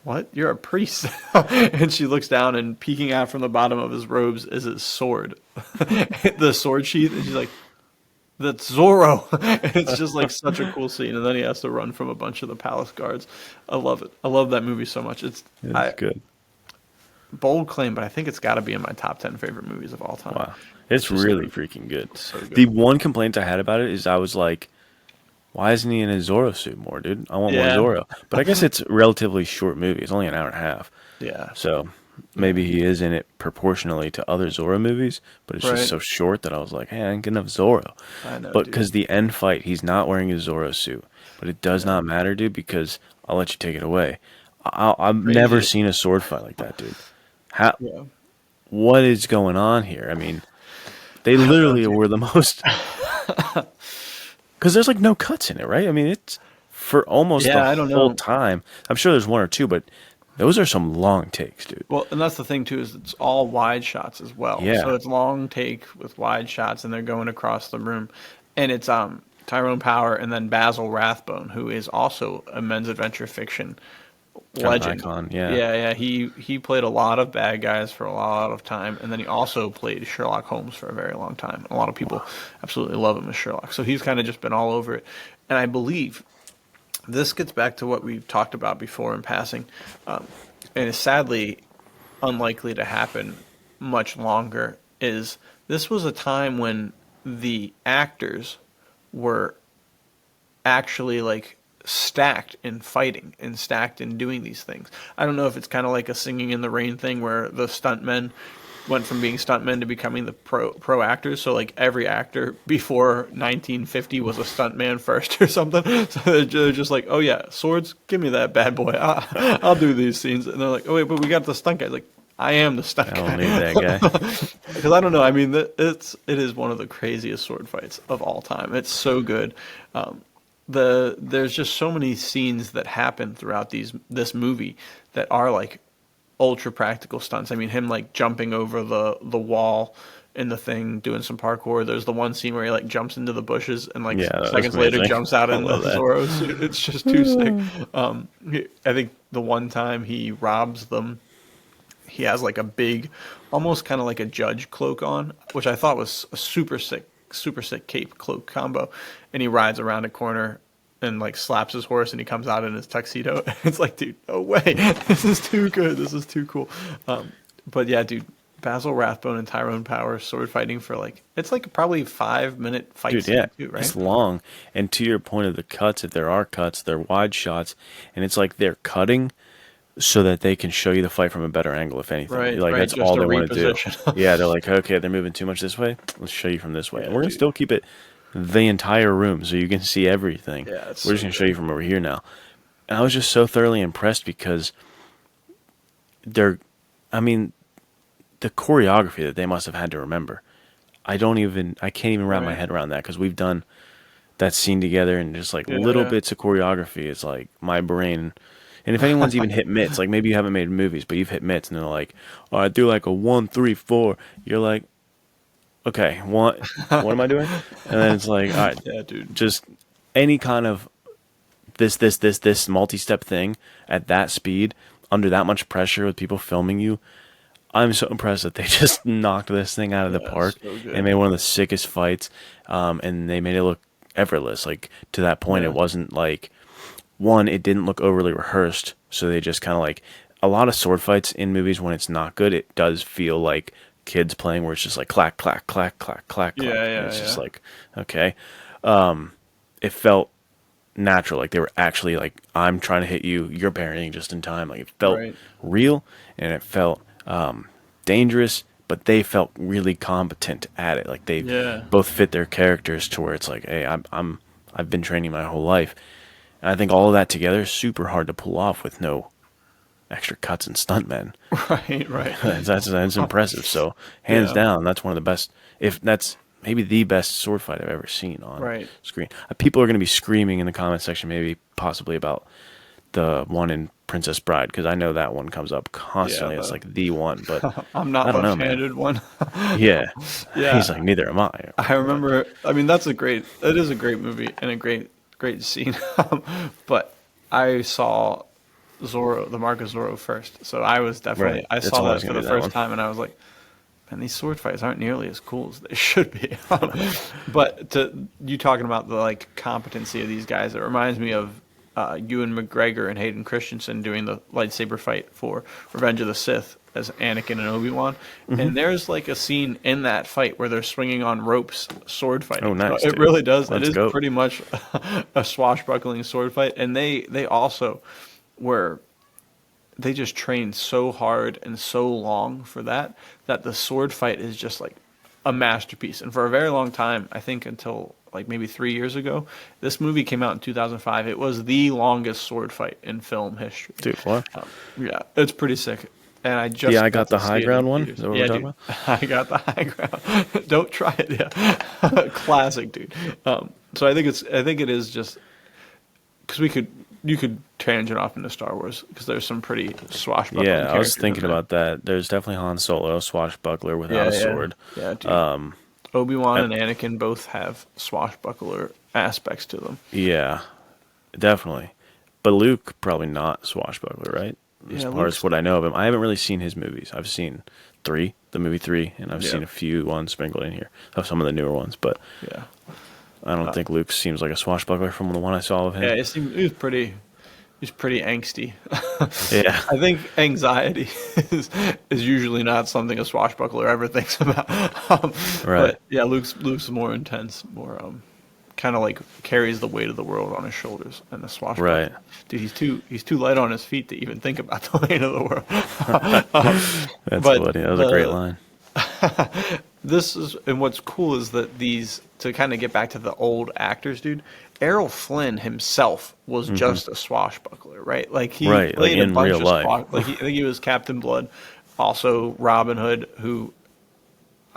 "What? You're a priest?" And she looks down, and peeking out from the bottom of his robes is his sword, the sword sheath, and she's like, "That's Zorro." And it's just like such a cool scene. And then he has to run from a bunch of the palace guards. I love it. I love that movie so much. It's Good. bold claim, but I think it's got to be in my top 10 favorite movies of all time. Wow. It's just really good. freaking good. So good. The one complaint I had about it is I was like, why isn't he in his Zorro suit more, dude? I want Yeah. more Zorro. But I guess it's a relatively short movie. It's only an hour and a half. Yeah. So maybe he is in it proportionally to other Zorro movies, but it's Right. just so short that I was like, hey, I ain't get enough Zorro. I know, But dude. because the end fight, he's not wearing his Zorro suit. But it does not matter, dude, because I'll let you take it away. I've never seen a sword fight like that, dude. How? Yeah. What is going on here? I mean, they literally were the most. Because there's like no cuts in it, right? I mean, it's for almost Yeah, the I don't whole know. time. I'm sure there's one or two, but those are some long takes, dude. Well, and that's the thing too, is it's all wide shots as well. Yeah. So it's long take with wide shots, and they're going across the room, and it's Tyrone Power and then Basil Rathbone, who is also a men's adventure fiction Kind of legend. icon, yeah. Yeah. He played a lot of bad guys for a lot of time, and then he also played Sherlock Holmes for a very long time. A lot of people absolutely love him as Sherlock. So he's kind of just been all over it, and I believe this gets back to what we've talked about before in passing, and is sadly unlikely to happen much longer. Is this was a time when the actors were actually like stacked in fighting and stacked in doing these things. I don't know if it's kind of like a Singing in the Rain thing where the stuntmen went from being stuntmen to becoming the pro actors. So like every actor before 1950 was a stuntman first or something. So they're just like, oh yeah, swords, give me that bad boy. I'll do these scenes. And they're like, oh wait, but we got the stunt guy. Like, I am the stunt I guy. don't need that guy. Because I don't know. I mean, it is one of the craziest sword fights of all time. It's so good. There's just so many scenes that happen throughout this movie that are like ultra practical stunts. I mean, him like jumping over the wall in the thing, doing some parkour. There's the one scene where he like jumps into the bushes and like Yeah, that was seconds later amazing. jumps out in the love that. Zorro suit. It's just too sick. I think the one time he robs them, he has like a big, almost kind of like a judge cloak on, which I thought was a super sick cape cloak combo. And he rides around a corner and like slaps his horse, and he comes out in his tuxedo. It's like, dude, no way. This is too good. This is too cool. But yeah, dude, Basil Rathbone and Tyrone Power sword fighting for like, it's like probably 5-minute fight Dude, scene yeah, too, right? it's long. And to your point of the cuts, if there are cuts, they're wide shots, and it's like they're cutting so that they can show you the fight from a better angle, if anything. Right, Like right, that's just all to they want to do. reposition. Yeah, they're like, okay, they're moving too much this way. Let's show you from this way, and we're gonna dude. still keep it the entire room so you can see everything. Yeah, it's We're just so going to show you from over here now. And I was just so thoroughly impressed because they're, I mean, the choreography that they must have had to remember. I can't even wrap my right. head around that because we've done that scene together and just like Yeah, little yeah. bits of choreography. It's like my brain. And if anyone's even hit mitts, like maybe you haven't made movies, but you've hit mitts and they're like, oh, I do like a 1-3-4. You're like, okay, what am I doing? And then it's like, all right, Yeah, dude. just any kind of this multi-step thing at that speed, under that much pressure with people filming you. I'm so impressed that they just knocked this thing out of the Yeah, it's park so and good. made one of the sickest fights. And they made it look effortless. Like to that point, Yeah. it wasn't like one, it didn't look overly rehearsed. So they just kind of like a lot of sword fights in movies when it's not good, it does feel like kids playing where it's just like clack, clack, clack, clack, clack, Yeah, clack. And yeah, it's just yeah. like, okay. It felt natural. Like they were actually like, I'm trying to hit you, you're parrying just in time. Like it felt Right. real and it felt dangerous, but they felt really competent at it. Like they Yeah. both fit their characters to where it's like, hey, I've been training my whole life. And I think all of that together is super hard to pull off with no extra cuts and stuntmen. Right, right. That's impressive. So hands Yeah. down, that's one of the best. If that's maybe the best sword fight I've ever seen on Right. screen. People are going to be screaming in the comment section, maybe possibly about the one in Princess Bride because I know that one comes up Yeah, constantly. It's like the one, but I'm not I don't know, man. left-handed one. Yeah, he's like Yeah. neither am I. I But remember. I mean, it is a great movie and a great scene. But I saw Zorro, the Mark of Zorro first, so right, I it's saw always that for going to the be that first one. time, and I was like, man, these sword fights aren't nearly as cool as they should be. But to you talking about the like competency of these guys, it reminds me of Ewan McGregor and Hayden Christensen doing the lightsaber fight for Revenge of the Sith as Anakin and Obi-Wan. Hmm. And there's like a scene in that fight where they're swinging on ropes, sword Oh, fighting. So nice, it dude. really does. It Let's is go. pretty much a swashbuckling sword fight. And they also were they just trained so hard and so long for that the sword fight is just like a masterpiece. And for a very long time, I think until like maybe 3 years ago, this movie came out in 2005. It was the longest sword fight in film history. Dude, what? Yeah, it's pretty sick. And I Yeah, just I got got the to see high it in ground one. Is theaters. that what we're Yeah, talking dude, about? I got the high ground. Don't try it. Yeah, classic, dude. So I think it is just because you could tangent off into Star Wars because there's some pretty swashbuckling Yeah, I was characters in thinking there. about that. There's definitely Han Solo, swashbuckler without Yeah, a yeah, sword. yeah, dude. Obi-Wan And and Anakin both have swashbuckler aspects to them. yeah, definitely. But Luke probably not swashbuckler, right? As Yeah, far as Luke's. what I know of him, I haven't really seen his movies. I've seen three, the movie three, and I've Yeah, seen a few ones sprinkled in here of some of the newer ones. But yeah, I don't think Luke seems like a swashbuckler from the one I saw of him. yeah. He was pretty angsty. Yeah, I think anxiety is usually not something a swashbuckler ever thinks about. right, But yeah, Luke's more intense, more kind of like carries the weight of the world on his shoulders, and the swashbuckler, right. dude, he's too light on his feet to even think about the weight of the world. That's But funny. That was a great line. this is and what's cool is that these to kind of get back to the old actors, dude. Errol Flynn himself was Hmm. just a swashbuckler, right? Like he Right, like played a in bunch real of life. I think he was Captain Blood, also Robin Hood, who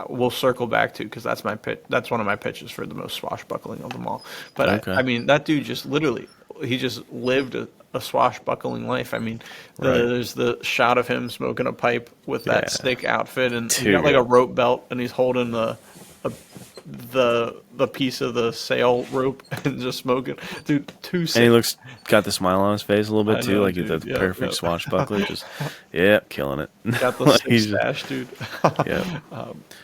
we'll circle back to because that's my pitch. That's one of my pitches for the most swashbuckling of them all. But Okay, I mean, that dude just literally, he just lived a swashbuckling life. I mean, right. there's the shot of him smoking a pipe with that Yeah, stick outfit, and he's too got like a good. rope belt, and he's holding a, the piece of the sail rope and just smoking. Dude, too And he sick. looks got the smile on his face a little I bit too, know, like he's the dude. Yep, perfect yep. swashbuckler. Just yeah, killing it. Got the Like sick he's just, stash, dude. yeah.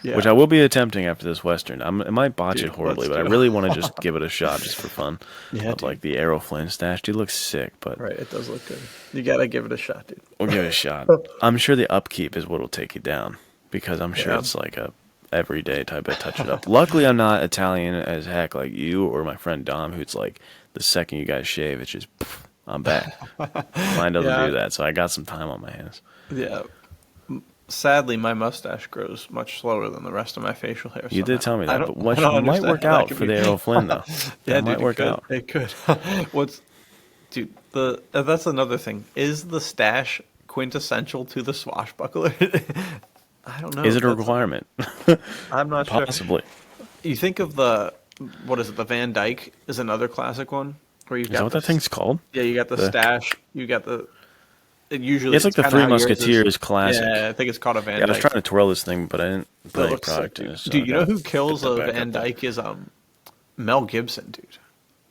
Yeah, Which I will be attempting after this western. I might botch it dude, let's horribly, but I do really it. want to just give it a shot just for fun. Yeah, Of dude. like the Errol Flynn stash. Dude looks sick, but Right, it does look good. You gotta give it a shot, dude. we'll give it a shot. I'm sure the upkeep is what'll take you down because I'm sure Yeah. it's like a everyday type of touch it up. Luckily, I'm not Italian as heck like you or my friend Dom, who's like the second you guys shave, it's just I'm back. Mine doesn't Yeah, do that, so I got some time on my hands. yeah. Sadly, my mustache grows much slower than the rest of my facial hair. You did tell me I that, don't, but what I don't might understand work how that out could for be. the Errol Flynn though. Yeah, That might dude, work out. It could. Dude? That's another thing. Is the stash quintessential to the swashbuckler? I don't know. Is it a requirement? I'm not sure. Possibly. You think of what is it? The Van Dyke is another classic one where you've Is that got what that thing's called? yeah, you got the The stash, you got the. It usually It's like the kind of Three how yours is. Musketeers classic. Yeah, I think it's called a Van Yeah, I was Dyke. trying to twirl this thing, but I didn't That put any looks sick, product in dude. it. So Dude, I you know gotta who kills put that a back Van up there. Dyke is Mel Gibson, dude.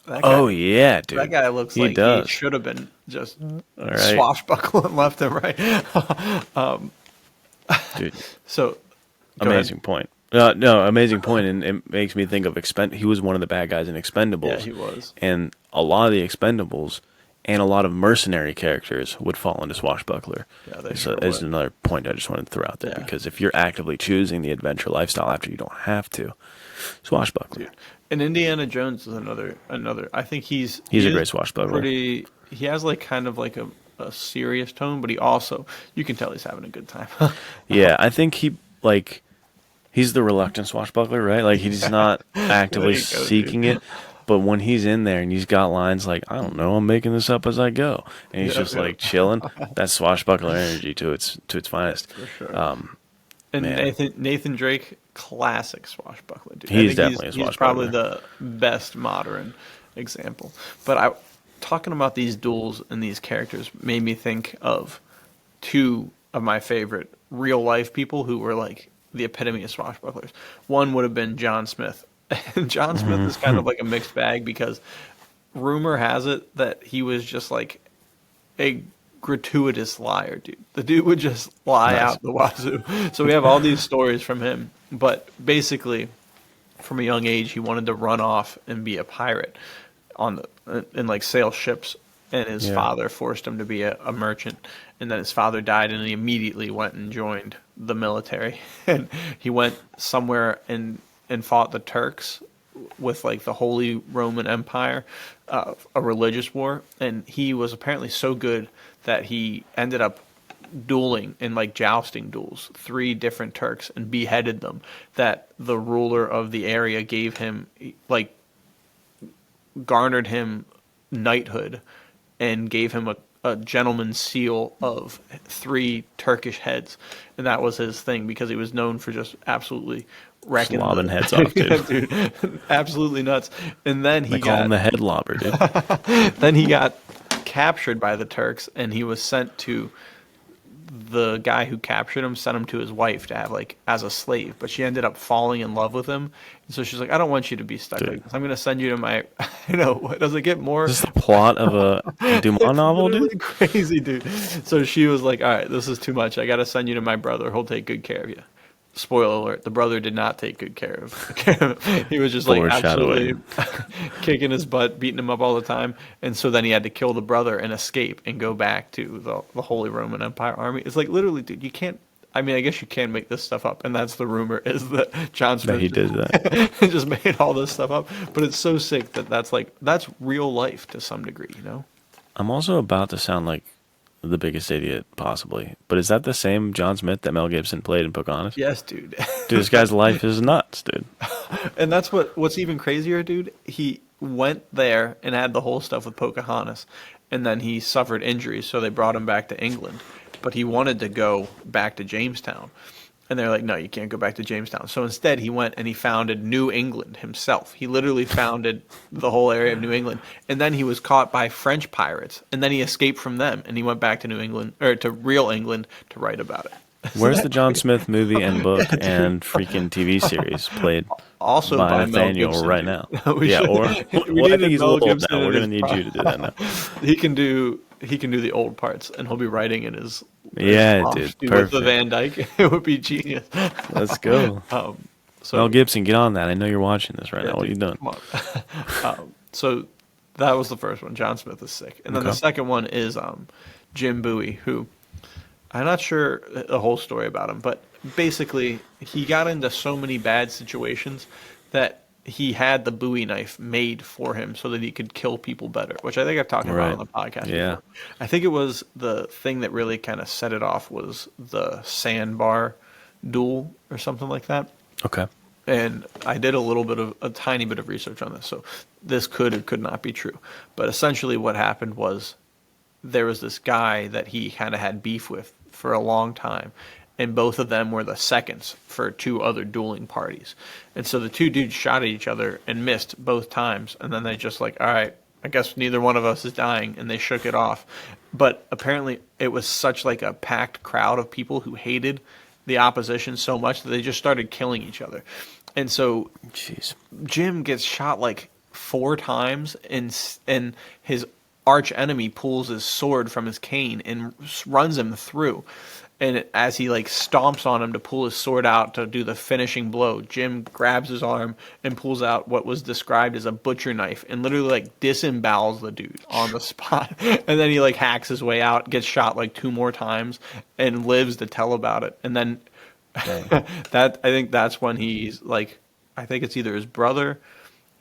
That guy, Oh yeah, dude. that guy looks He like he does. should have been just All right, swashbuckling left and right. dude. So, go ahead. Amazing point. No, amazing point, and it makes me think of He was one of the bad guys in Expendables. Yeah, he was. And a lot of the Expendables and a lot of mercenary characters would fall into Swashbuckler. Yeah, they Is sure is would. another point I just wanted to throw out there, Yeah. because if you're actively choosing the adventure lifestyle after you don't have to, Swashbuckler. And Indiana Jones is another. I think He's he a is great swashbuckler. Pretty. He has like kind of like a serious tone, but he also you can tell he's having a good time. Yeah, I think he's the reluctant swashbuckler, right? Like he's not actively There you go, seeking dude. it, but when he's in there and he's got lines like, I don't know, I'm making this up as I go, and he's Yeah, just yeah. like chilling. That's swashbuckler energy to its finest. For sure. Um, And man. Nathan Drake, classic swashbuckler, dude. He's I think definitely a he's probably swashbuckler. the best modern example. But talking about these duels and these characters made me think of two of my favorite real life people who were like the epitome of swashbucklers. One would have been John Smith. And John Smith is kind of like a mixed bag because rumor has it that he was just like a gratuitous liar, dude. The dude would just lie Nice. out the wazoo. So we have all these stories from him. But basically, from a young age, he wanted to run off and be a pirate and like sail ships. And his Yeah. father forced him to be a merchant. And then his father died, and he immediately went and joined the military. And he went somewhere and fought the Turks with like the Holy Roman Empire, a religious war. And he was apparently so good that he ended up dueling in like jousting duels, 3 different Turks, and beheaded them. That the ruler of the area gave him like garnered him knighthood and gave him a gentleman's seal of 3 Turkish heads, and that was his thing because he was known for just absolutely wrecking Lobbing heads off, dude. Yeah, dude, absolutely nuts. And then They call him the head lobber, dude. then he got captured by the Turks, and he was sent to the guy who captured him, sent him to his wife to have like as a slave, but she ended up falling in love with him, and so she's like, I don't want you to be stuck Dude. like this. I'm going to send you to my what does it get more Is this the plot of a Dumas novel, literally dude? crazy, dude. So she was like, all right, this is too much. I got to send you to my brother. He'll take good care of you. Spoiler alert, the brother did not take good care of him. He was just like absolutely kicking his butt, beating him up all the time. And so then he had to kill the brother and escape and go back to the Holy Roman Empire army. It's like literally, dude, you can't. I mean, I guess you can make this stuff up, and that's the rumor is that John Smith That he did that. just made all this stuff up. But it's so sick that that's real life to some degree, you know? I'm also about to sound like the biggest idiot possibly, but is that the same John Smith that Mel Gibson played in Pocahontas? Yes, dude. Dude, this guy's life is nuts, dude. And that's what's even crazier, dude. He went there and had the whole stuff with Pocahontas, and then he suffered injuries, so they brought him back to England. But he wanted to go back to Jamestown. And they're like, no, you can't go back to Jamestown. So instead, he went and he founded New England himself. He literally founded the whole area of New England. And then he was caught by French pirates. And then he escaped from them. And he went back to New England, or to real England, to write about it. Where's the John Smith movie and book and freaking TV series played Also by by Mel Nathaniel Gibson, right dude. now? We Yeah, should- or we well, I needed think he's a Mel little old Gibson now. We're in gonna his need you to do that now. He can do the old parts, and he'll be writing in his Yeah, off, dude, with the perfect. Van Dyke. It would be genius. Let's go. So Mel Gibson, get on that. I know you're watching this right yeah, now. What are you dude, doing? come on. So that was the first one. John Smith is sick, and then the Okay. second one is Jim Bowie, who I'm not sure the whole story about him, but basically he got into so many bad situations that he had the Bowie knife made for him so that he could kill people better, which I think I've talked about on the podcast before. I think it was the thing that really kind of set it off was the sandbar duel or something like that. Okay. And I did a tiny bit of research on this, so this could or could not be true. But essentially what happened was there was this guy that he kind of had beef with for a long time, and both of them were the seconds for two other dueling parties. And so the two dudes shot at each other and missed both times, and then they just like, all right, I guess neither one of us is dying, and they shook it off. But apparently it was such like a packed crowd of people who hated the opposition so much that they just started killing each other. And so Jim gets shot like 4 times, and his arch enemy pulls his sword from his cane and runs him through. And as he like stomps on him to pull his sword out to do the finishing blow, Jim grabs his arm and pulls out what was described as a butcher knife and literally like disembowels the dude on the spot. And then he like hacks his way out, gets shot like 2 more times, and lives to tell about it. And then I think that's when he's like, I think it's either his brother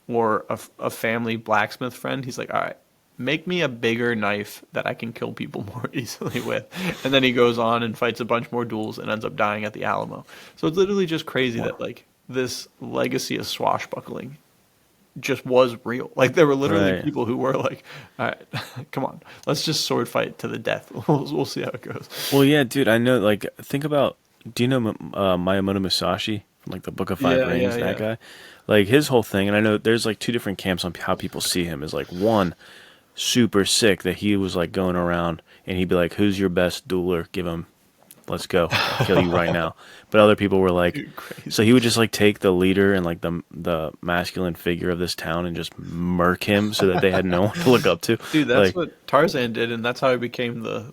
or a family blacksmith friend. He's like, all right, make me a bigger knife that I can kill people more easily with. And then he goes on and fights a bunch more duels and ends up dying at the Alamo. So it's literally just crazy that like this legacy of swashbuckling just was real. Like there were literally people who were like, all right, come on, let's just sword fight to the death. We'll see how it goes. Well, yeah, dude, I know, like, think about, do you know Miyamoto Musashi from like the Book of Five Rings, that guy? Like his whole thing, and I know there's like 2 different camps on how people see him, is like one, super sick that he was like going around and he'd be like, who's your best dueler? Give him, let's go, I'll kill you right now. But other people were like, so he would just like take the leader and like the masculine figure of this town and just murk him so that they had no one to look up to. Dude, that's like, what Tarzan did, and that's how he became the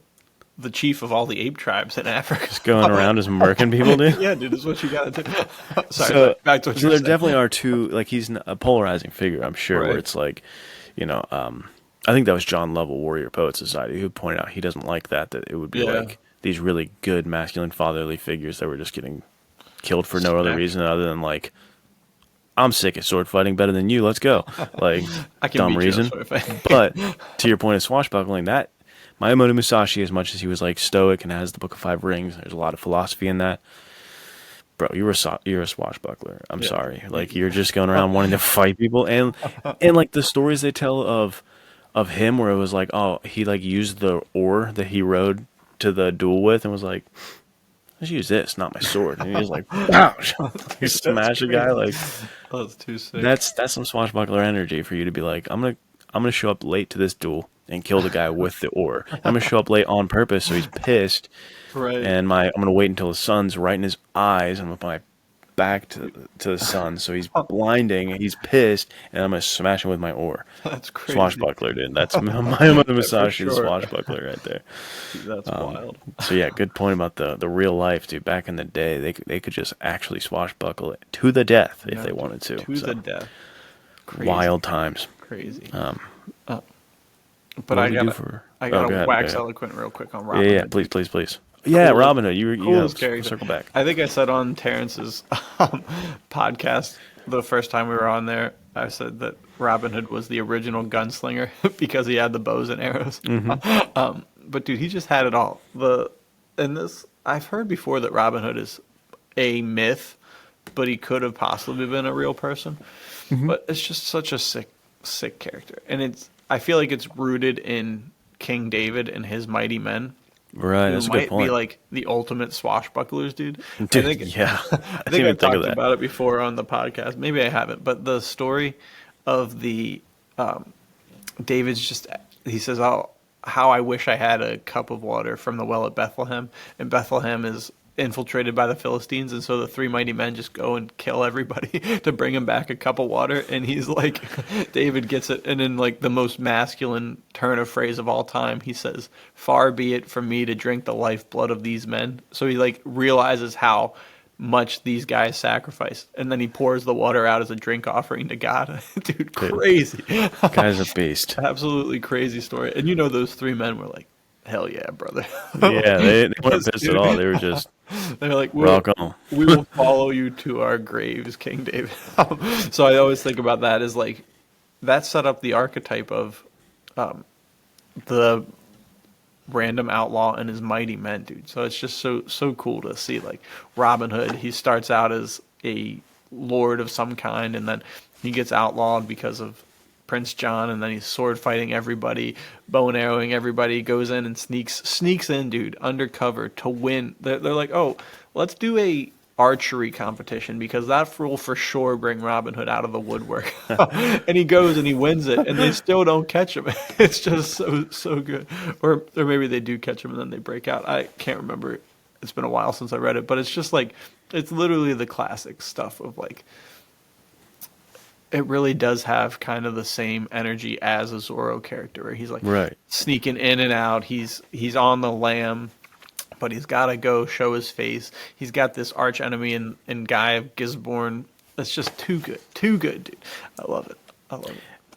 chief of all the ape tribes in Africa. Just going around just murking people, dude. Yeah, dude, that's what you gotta do. Sorry, so, back to what so you there saying. Definitely are 2, like he's a polarizing figure, I'm sure, where it's like, you know, I think that was John Lovell, Warrior Poet Society, who pointed out he doesn't like that it would be like these really good masculine fatherly figures that were just getting killed for no other reason other than like, I'm sick at sword fighting better than you, let's go. Like, dumb reason. But to your point of swashbuckling, that Miyamoto Musashi, as much as he was like stoic and has the Book of Five Rings, there's a lot of philosophy in that. Bro, you're a swashbuckler. I'm sorry. Like, you're just going around wanting to fight people, and like the stories they tell of him where it was like, oh, he like used the oar that he rode to the duel with and was like, let's use this, not my sword. And he was like, wow, you smash a guy. Like, that's too sick. That's some swashbuckler energy for you to be like, I'm gonna show up late to this duel and kill the guy with the oar. I'm gonna show up late on purpose so he's pissed. Right. And I'm gonna wait until the sun's right in his eyes and with my back to the sun, so he's blinding, he's pissed, and I'm gonna smash him with my oar. That's crazy. Swashbuckler, dude. That's Miyamoto Musashi, the swashbuckler right there. Dude, that's wild. So yeah, good point about the real life, dude. Back in the day, they could just actually swashbuckle it to the death if they wanted to. To the death. Crazy. Wild times. Crazy. But I gotta wax eloquent real quick on Robin. Yeah, please. Yeah, Robin Hood. You circle back. I think I said on Terrence's podcast the first time we were on there, I said that Robin Hood was the original gunslinger because he had the bows and arrows. Mm-hmm. But dude, he just had it all. I've heard before that Robin Hood is a myth, but he could have possibly been a real person. Mm-hmm. But it's just such a sick character, and I feel like it's rooted in King David and his mighty men. Right, that's a good point. Might be like the ultimate swashbucklers, dude. Dude, I think I've talked about it before on the podcast. Maybe I haven't, but the story of the David's he says, "Oh, how I wish I had a cup of water from the well at Bethlehem." And Bethlehem is infiltrated by the Philistines, and so the 3 mighty men just go and kill everybody to bring him back a cup of water. And he's like, David gets it, and in like the most masculine turn of phrase of all time, he says, "Far be it from me to drink the lifeblood of these men." So he like realizes how much these guys sacrifice, and then he pours the water out as a drink offering to God. Dude, crazy. Guy's a beast. Absolutely crazy story. And those 3 men were like, hell yeah, brother. Yeah, they weren't pissed at all. They were just They're like, Rock on. we will follow you to our graves, King David. So I always think about that as like that set up the archetype of the random outlaw and his mighty men, dude. So it's just so cool to see like Robin Hood. He starts out as a lord of some kind, and then he gets outlawed because of Prince John, and then he's sword fighting everybody, bow and arrowing everybody, goes in and sneaks in, dude, undercover to win. They're like, oh, let's do a archery competition because that will for sure bring Robin Hood out of the woodwork. And he goes and he wins it, and they still don't catch him. It's just so good. Or maybe they do catch him and then they break out. I can't remember. It's been a while since I read it, but it's just like it's literally the classic stuff of like it really does have kind of the same energy as a Zorro character where he's like sneaking in and out. He's on the lam, but he's got to go show his face. He's got this arch enemy in Guy of Gisborne. That's just too good, dude. I love it.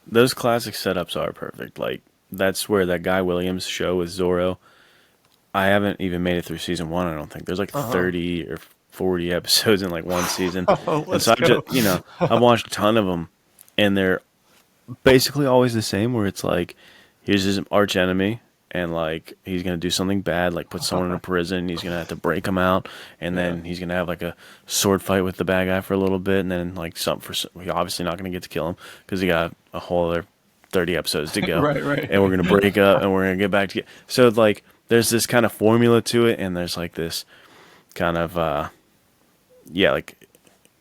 Those classic setups are perfect. Like that's where that Guy Williams show with Zorro. I haven't even made it through season 1. I don't think there's like 30 or 40 episodes in like one season. And so I've watched a ton of them, and they're basically always the same. Where it's like, here's his arch enemy, and like he's gonna do something bad, like put someone in a prison. He's gonna have to break him out, and then he's gonna have like a sword fight with the bad guy for a little bit, and then like he's obviously not gonna get to kill him because he got a whole other 30 episodes to go. Right. And we're gonna break up, and we're gonna get back together. So like, there's this kind of formula to it, and there's like this kind of like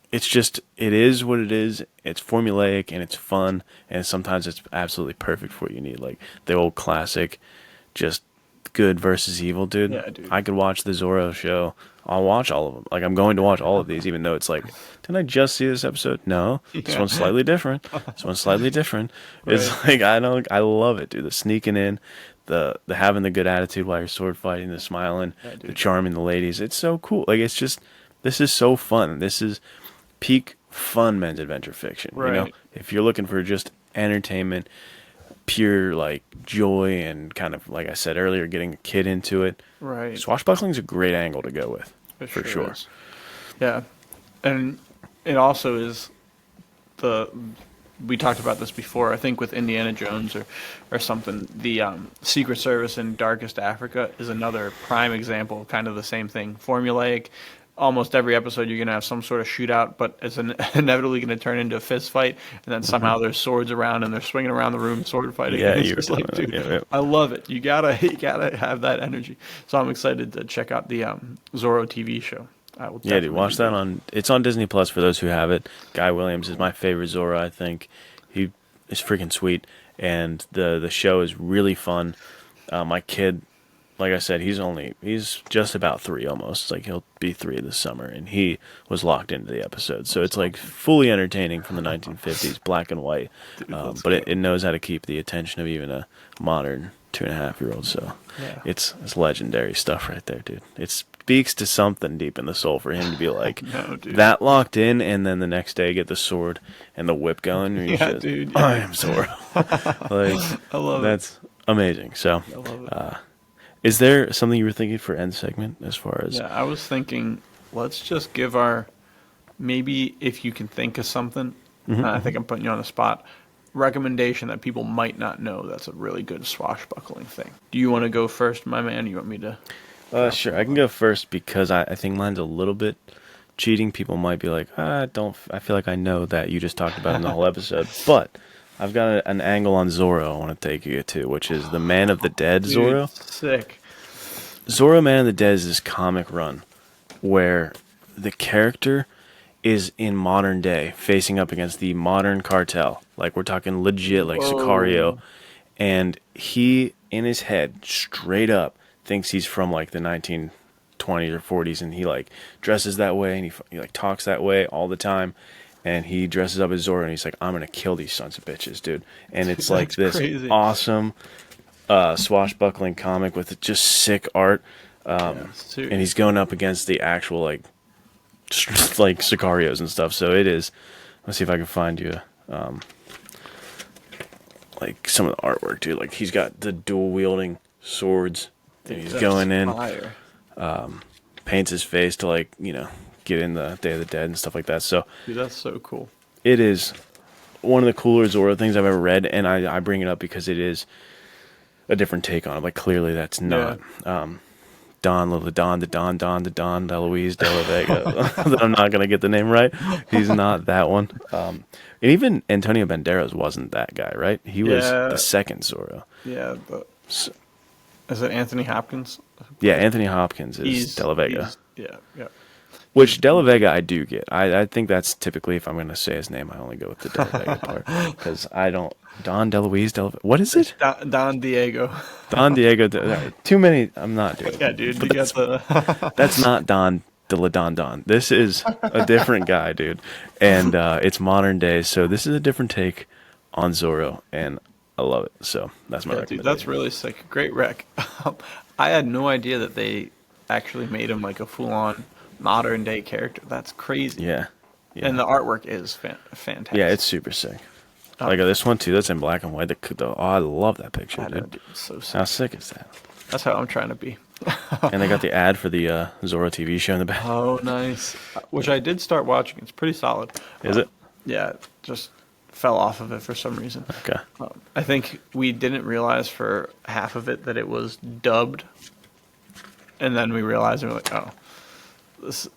it is what it is. It's formulaic and it's fun, and sometimes it's absolutely perfect for what you need. Like the old classic, just good versus evil, dude. Yeah, dude. I could watch the Zorro show. I'll watch all of them. Like I'm going to watch all of these, even though it's like, didn't I just see this episode? No, this one's slightly different. This one's slightly different. Right. It's like I love it, dude. The sneaking in, the having the good attitude while you're sword fighting, the smiling, the charming the ladies. It's so cool. Like it's just, this is so fun. This is peak fun men's adventure fiction. Right. You know, if you're looking for just entertainment, pure like joy, and kind of like I said earlier, getting a kid into it. Right. Swashbuckling's a great angle to go with, for sure. Is. Yeah, and it also is we talked about this before. I think with Indiana Jones or something, the Secret Service in Darkest Africa is another prime example of kind of the same thing. Formulaic. Almost every episode you're going to have some sort of shootout, but it's inevitably going to turn into a fist fight, and then somehow there's swords around and they're swinging around the room sword fighting. Yeah, it's just like, dude, I love it. You gotta have that energy. So I'm excited to check out the Zorro TV show. Yeah, dude, watch that it's on Disney Plus for those who have it. Guy Williams is my favorite Zorro. I think he is freaking sweet, and the show is really fun. My kid, like I said, he's just about 3 almost. Like he'll be 3 this summer, and he was locked into the episode. So it's like fully entertaining from the 1950s, black and white. Dude, but it knows how to keep the attention of even a modern 2.5-year-old. So it's legendary stuff right there, dude. It speaks to something deep in the soul for him to be like that locked in, and then the next day get the sword and the whip going. And dude. I am Zorro. Like, I love that's amazing. So. I love it. Is there something you were thinking for end segment as far as? Yeah, I was thinking, let's just give maybe if you can think of something, I think I'm putting you on the spot, recommendation that people might not know that's a really good swashbuckling thing. Do you want to go first, my man? You want me to? Sure, I can go first because I think mine's a little bit cheating. People might be like, I feel like I know that you just talked about in the whole episode, but I've got an angle on Zorro I want to take you to, which is the Man of the Dead Zorro. Sick. Zorro Man of the Dead is this comic run where the character is in modern day facing up against the modern cartel. Like we're talking legit, like Sicario. And he, in his head, straight up, thinks he's from like the 1920s or 40s, and he like dresses that way, and he like talks that way all the time. And he dresses up as Zorro, and he's like, I'm going to kill these sons of bitches, dude. And it's like this awesome swashbuckling comic with just sick art. And he's going up against the actual, like Sicarios and stuff. So it is. Let's see if I can find you, like, some of the artwork, dude. Like, he's got the dual-wielding swords. And he's going in. paints his face to like get in the Day of the Dead and stuff like that. So Dude, that's so cool. it is one of the cooler Zorro things I've ever read, and I bring it up because it is a different take on it. Like clearly that's not Don DeLuise De La Vega. I'm not gonna get the name right. He's not that one. And even Antonio Banderas wasn't that guy, right? He was the second Zorro. Yeah, but is it Anthony Hopkins? Yeah, Anthony Hopkins is De La Vega. Yeah. Which De La Vega I do get. I think that's typically, if I'm going to say his name, I only go with the De La Vega part. Because I don't... Don DeLuise De La Vega. What is it? Don Diego. Don Diego. Too many... I'm not doing it. Yeah, dude. But that's not Don De La Don. This is a different guy, dude. And it's modern day, so this is a different take on Zorro. And I love it. So that's my recommendation. Dude, that's really sick. Great rec. I had no idea that they actually made him like a full-on modern day character. That's crazy. Yeah. And the artwork is fantastic. Yeah, it's super sick. Like this one too. That's in black and white. I love that picture, dude. It's so sick. How sick is that? That's how I'm trying to be. And they got the ad for the Zorro TV show in the back. Oh, nice. Which I did start watching. It's pretty solid. Is it? Yeah, just fell off of it for some reason. Okay. I think we didn't realize for half of it that it was dubbed, and then we realized, and we're like, oh,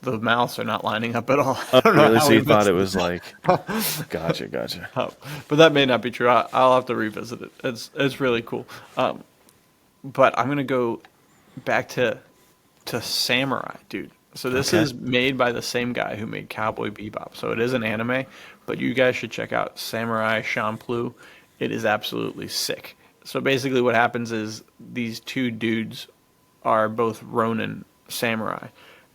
the mouths are not lining up at all. I don't know really? how So we you thought it missed was like, gotcha. but that may not be true. I'll have to revisit it. It's really cool. But I'm gonna go back to Samurai, dude. So this is made by the same guy who made Cowboy Bebop. So it is an anime, but you guys should check out Samurai Champloo. It is absolutely sick. So basically what happens is these two dudes are both Ronin samurai.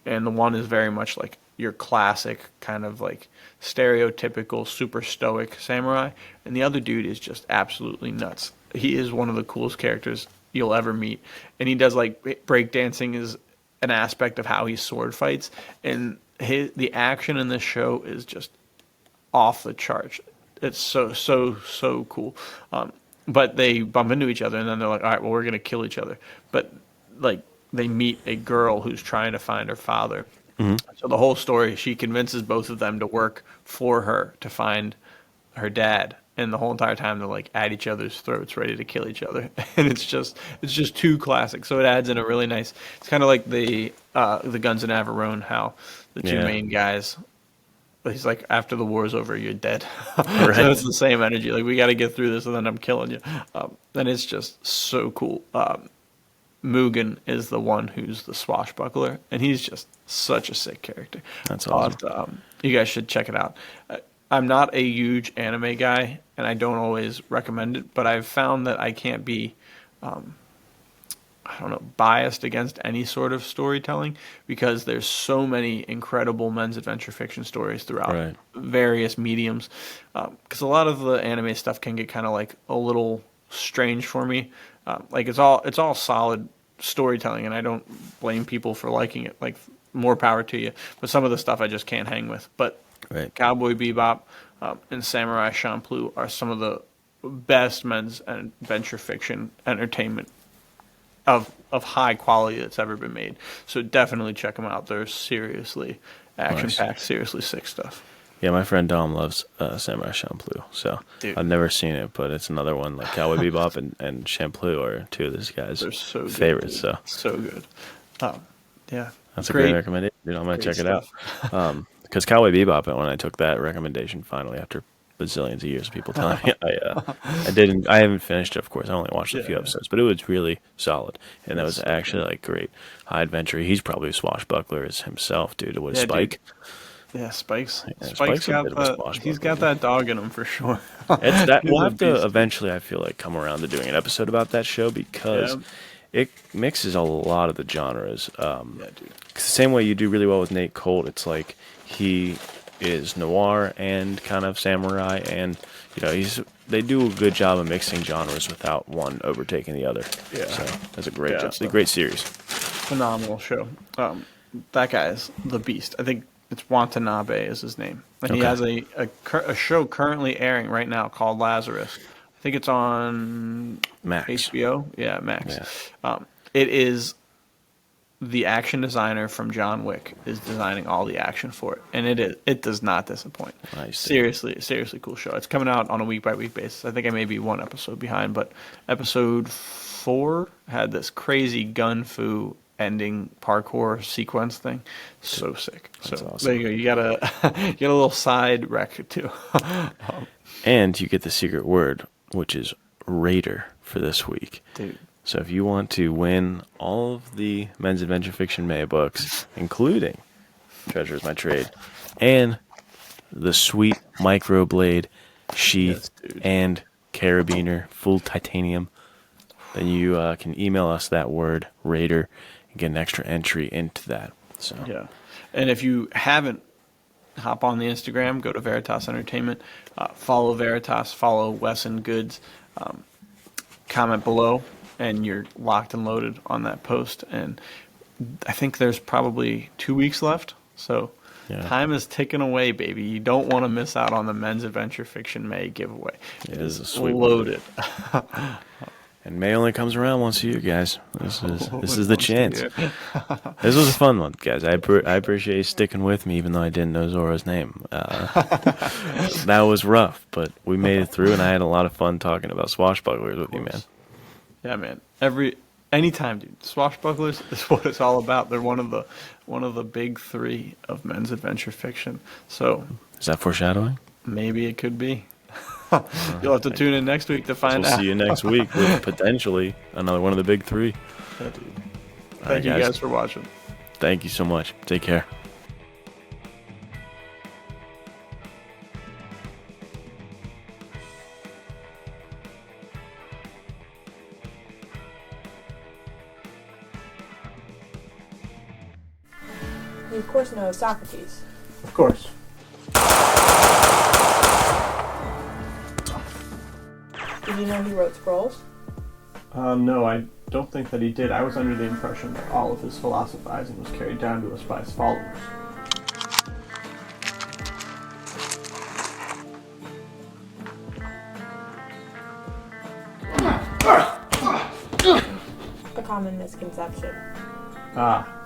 And the one is very much like your classic kind of like stereotypical super stoic samurai. And the other dude is just absolutely nuts. He is one of the coolest characters you'll ever meet. And he does like breakdancing is an aspect of how he sword fights, and the action in this show is just off the charts. It's so cool. But they bump into each other, and then they're like, all right, well, we're gonna kill each other. But like they meet a girl who's trying to find her father. Mm-hmm. So the whole story, she convinces both of them to work for her to find her dad. And the whole entire time they're like at each other's throats, ready to kill each other, and it's just too classic. So it adds in a really nice. It's kind of like the Guns of Navarone, how the two main guys. He's like, after the war's over, you're dead. Right. So it's the same energy. Like we got to get through this, and then I'm killing you. And it's just so cool. Mugen is the one who's the swashbuckler, and he's just such a sick character. That's awesome. But, you guys should check it out. I'm not a huge anime guy, and I don't always recommend it, but I've found that I can't be, biased against any sort of storytelling because there's so many incredible men's adventure fiction stories throughout various mediums. Because a lot of the anime stuff can get kind of like a little strange for me. Like it's all solid storytelling, and I don't blame people for liking it. Like more power to you. But some of the stuff I just can't hang with. But Cowboy Bebop and Samurai Champloo are some of the best men's adventure fiction entertainment of high quality that's ever been made. So definitely check them out. They're seriously action-packed, seriously sick stuff. Yeah, my friend Dom loves Samurai Champloo. So I've never seen it, but it's another one like Cowboy Bebop and Champloo are two of this guy's favorites. Good, so good. Yeah. That's a great recommendation. Dude, I'm going to check it out. Because Cowboy Bebop, when I took that recommendation finally after bazillions of years of people telling me, I haven't finished it, of course. I only watched a few episodes, but it was really solid. And that was actually like great high adventure. He's probably a swashbuckler as himself, dude. It was Spike. Yeah, Spike's Spike's he's got that dog in him for sure. It's that we'll have to eventually, I feel like, come around to doing an episode about that show because it mixes a lot of the genres. Dude. The same way you do really well with Nate Colt, it's like he is noir and kind of samurai, and they do a good job of mixing genres without one overtaking the other. Yeah, so that's a great job. It's a great series. Phenomenal show. That guy is the beast. I think it's Watanabe is his name, and he has a show currently airing right now called Lazarus. I think it's on Max. HBO. Yeah, Max. Yeah. It is the action designer from John Wick is designing all the action for it, and it does not disappoint. Nice. Seriously cool show. It's coming out on a week by week basis. I think I may be one episode behind, but episode 4 had this crazy gun fu ending parkour sequence thing. So sick. That's so awesome. There you go. You got a little side rec too. And you get the secret word, which is Raider, for this week. Dude. So if you want to win all of the Men's Adventure Fiction May books, including Treasure is My Trade, and the sweet microblade sheath and carabiner, full titanium, then you can email us that word, Raider, and get an extra entry into that. So yeah. And if you haven't, hop on the Instagram, go to Veritas Entertainment, follow Veritas, follow Wesson Goods, comment below, and you're locked and loaded on that post. And I think there's probably 2 weeks left. So time is ticking away, baby. You don't want to miss out on the Men's Adventure Fiction May giveaway. It is a sweet loaded. And May only comes around once a year, guys. This is the chance. This was a fun one, guys. I appreciate you sticking with me, even though I didn't know Zorro's name. That was rough, but we made it through, and I had a lot of fun talking about Swashbucklers with you, man. Yeah, man. Anytime, dude. Swashbucklers is what it's all about. They're one of the big 3 of men's adventure fiction. So is that foreshadowing? Maybe it could be. You'll have to tune in next week to find out. We'll see you next week with potentially another one of the big 3. Yeah, dude. Thank you guys for watching. Thank you so much. Take care. You of course know Socrates. Of course. Did you know he wrote scrolls? No, I don't think that he did. I was under the impression that all of his philosophizing was carried down to us by his followers. A common misconception. Ah.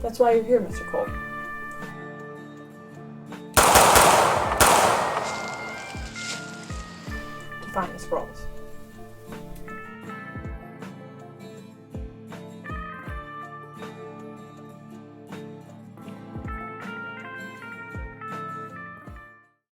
That's why you're here, Mr. Cole.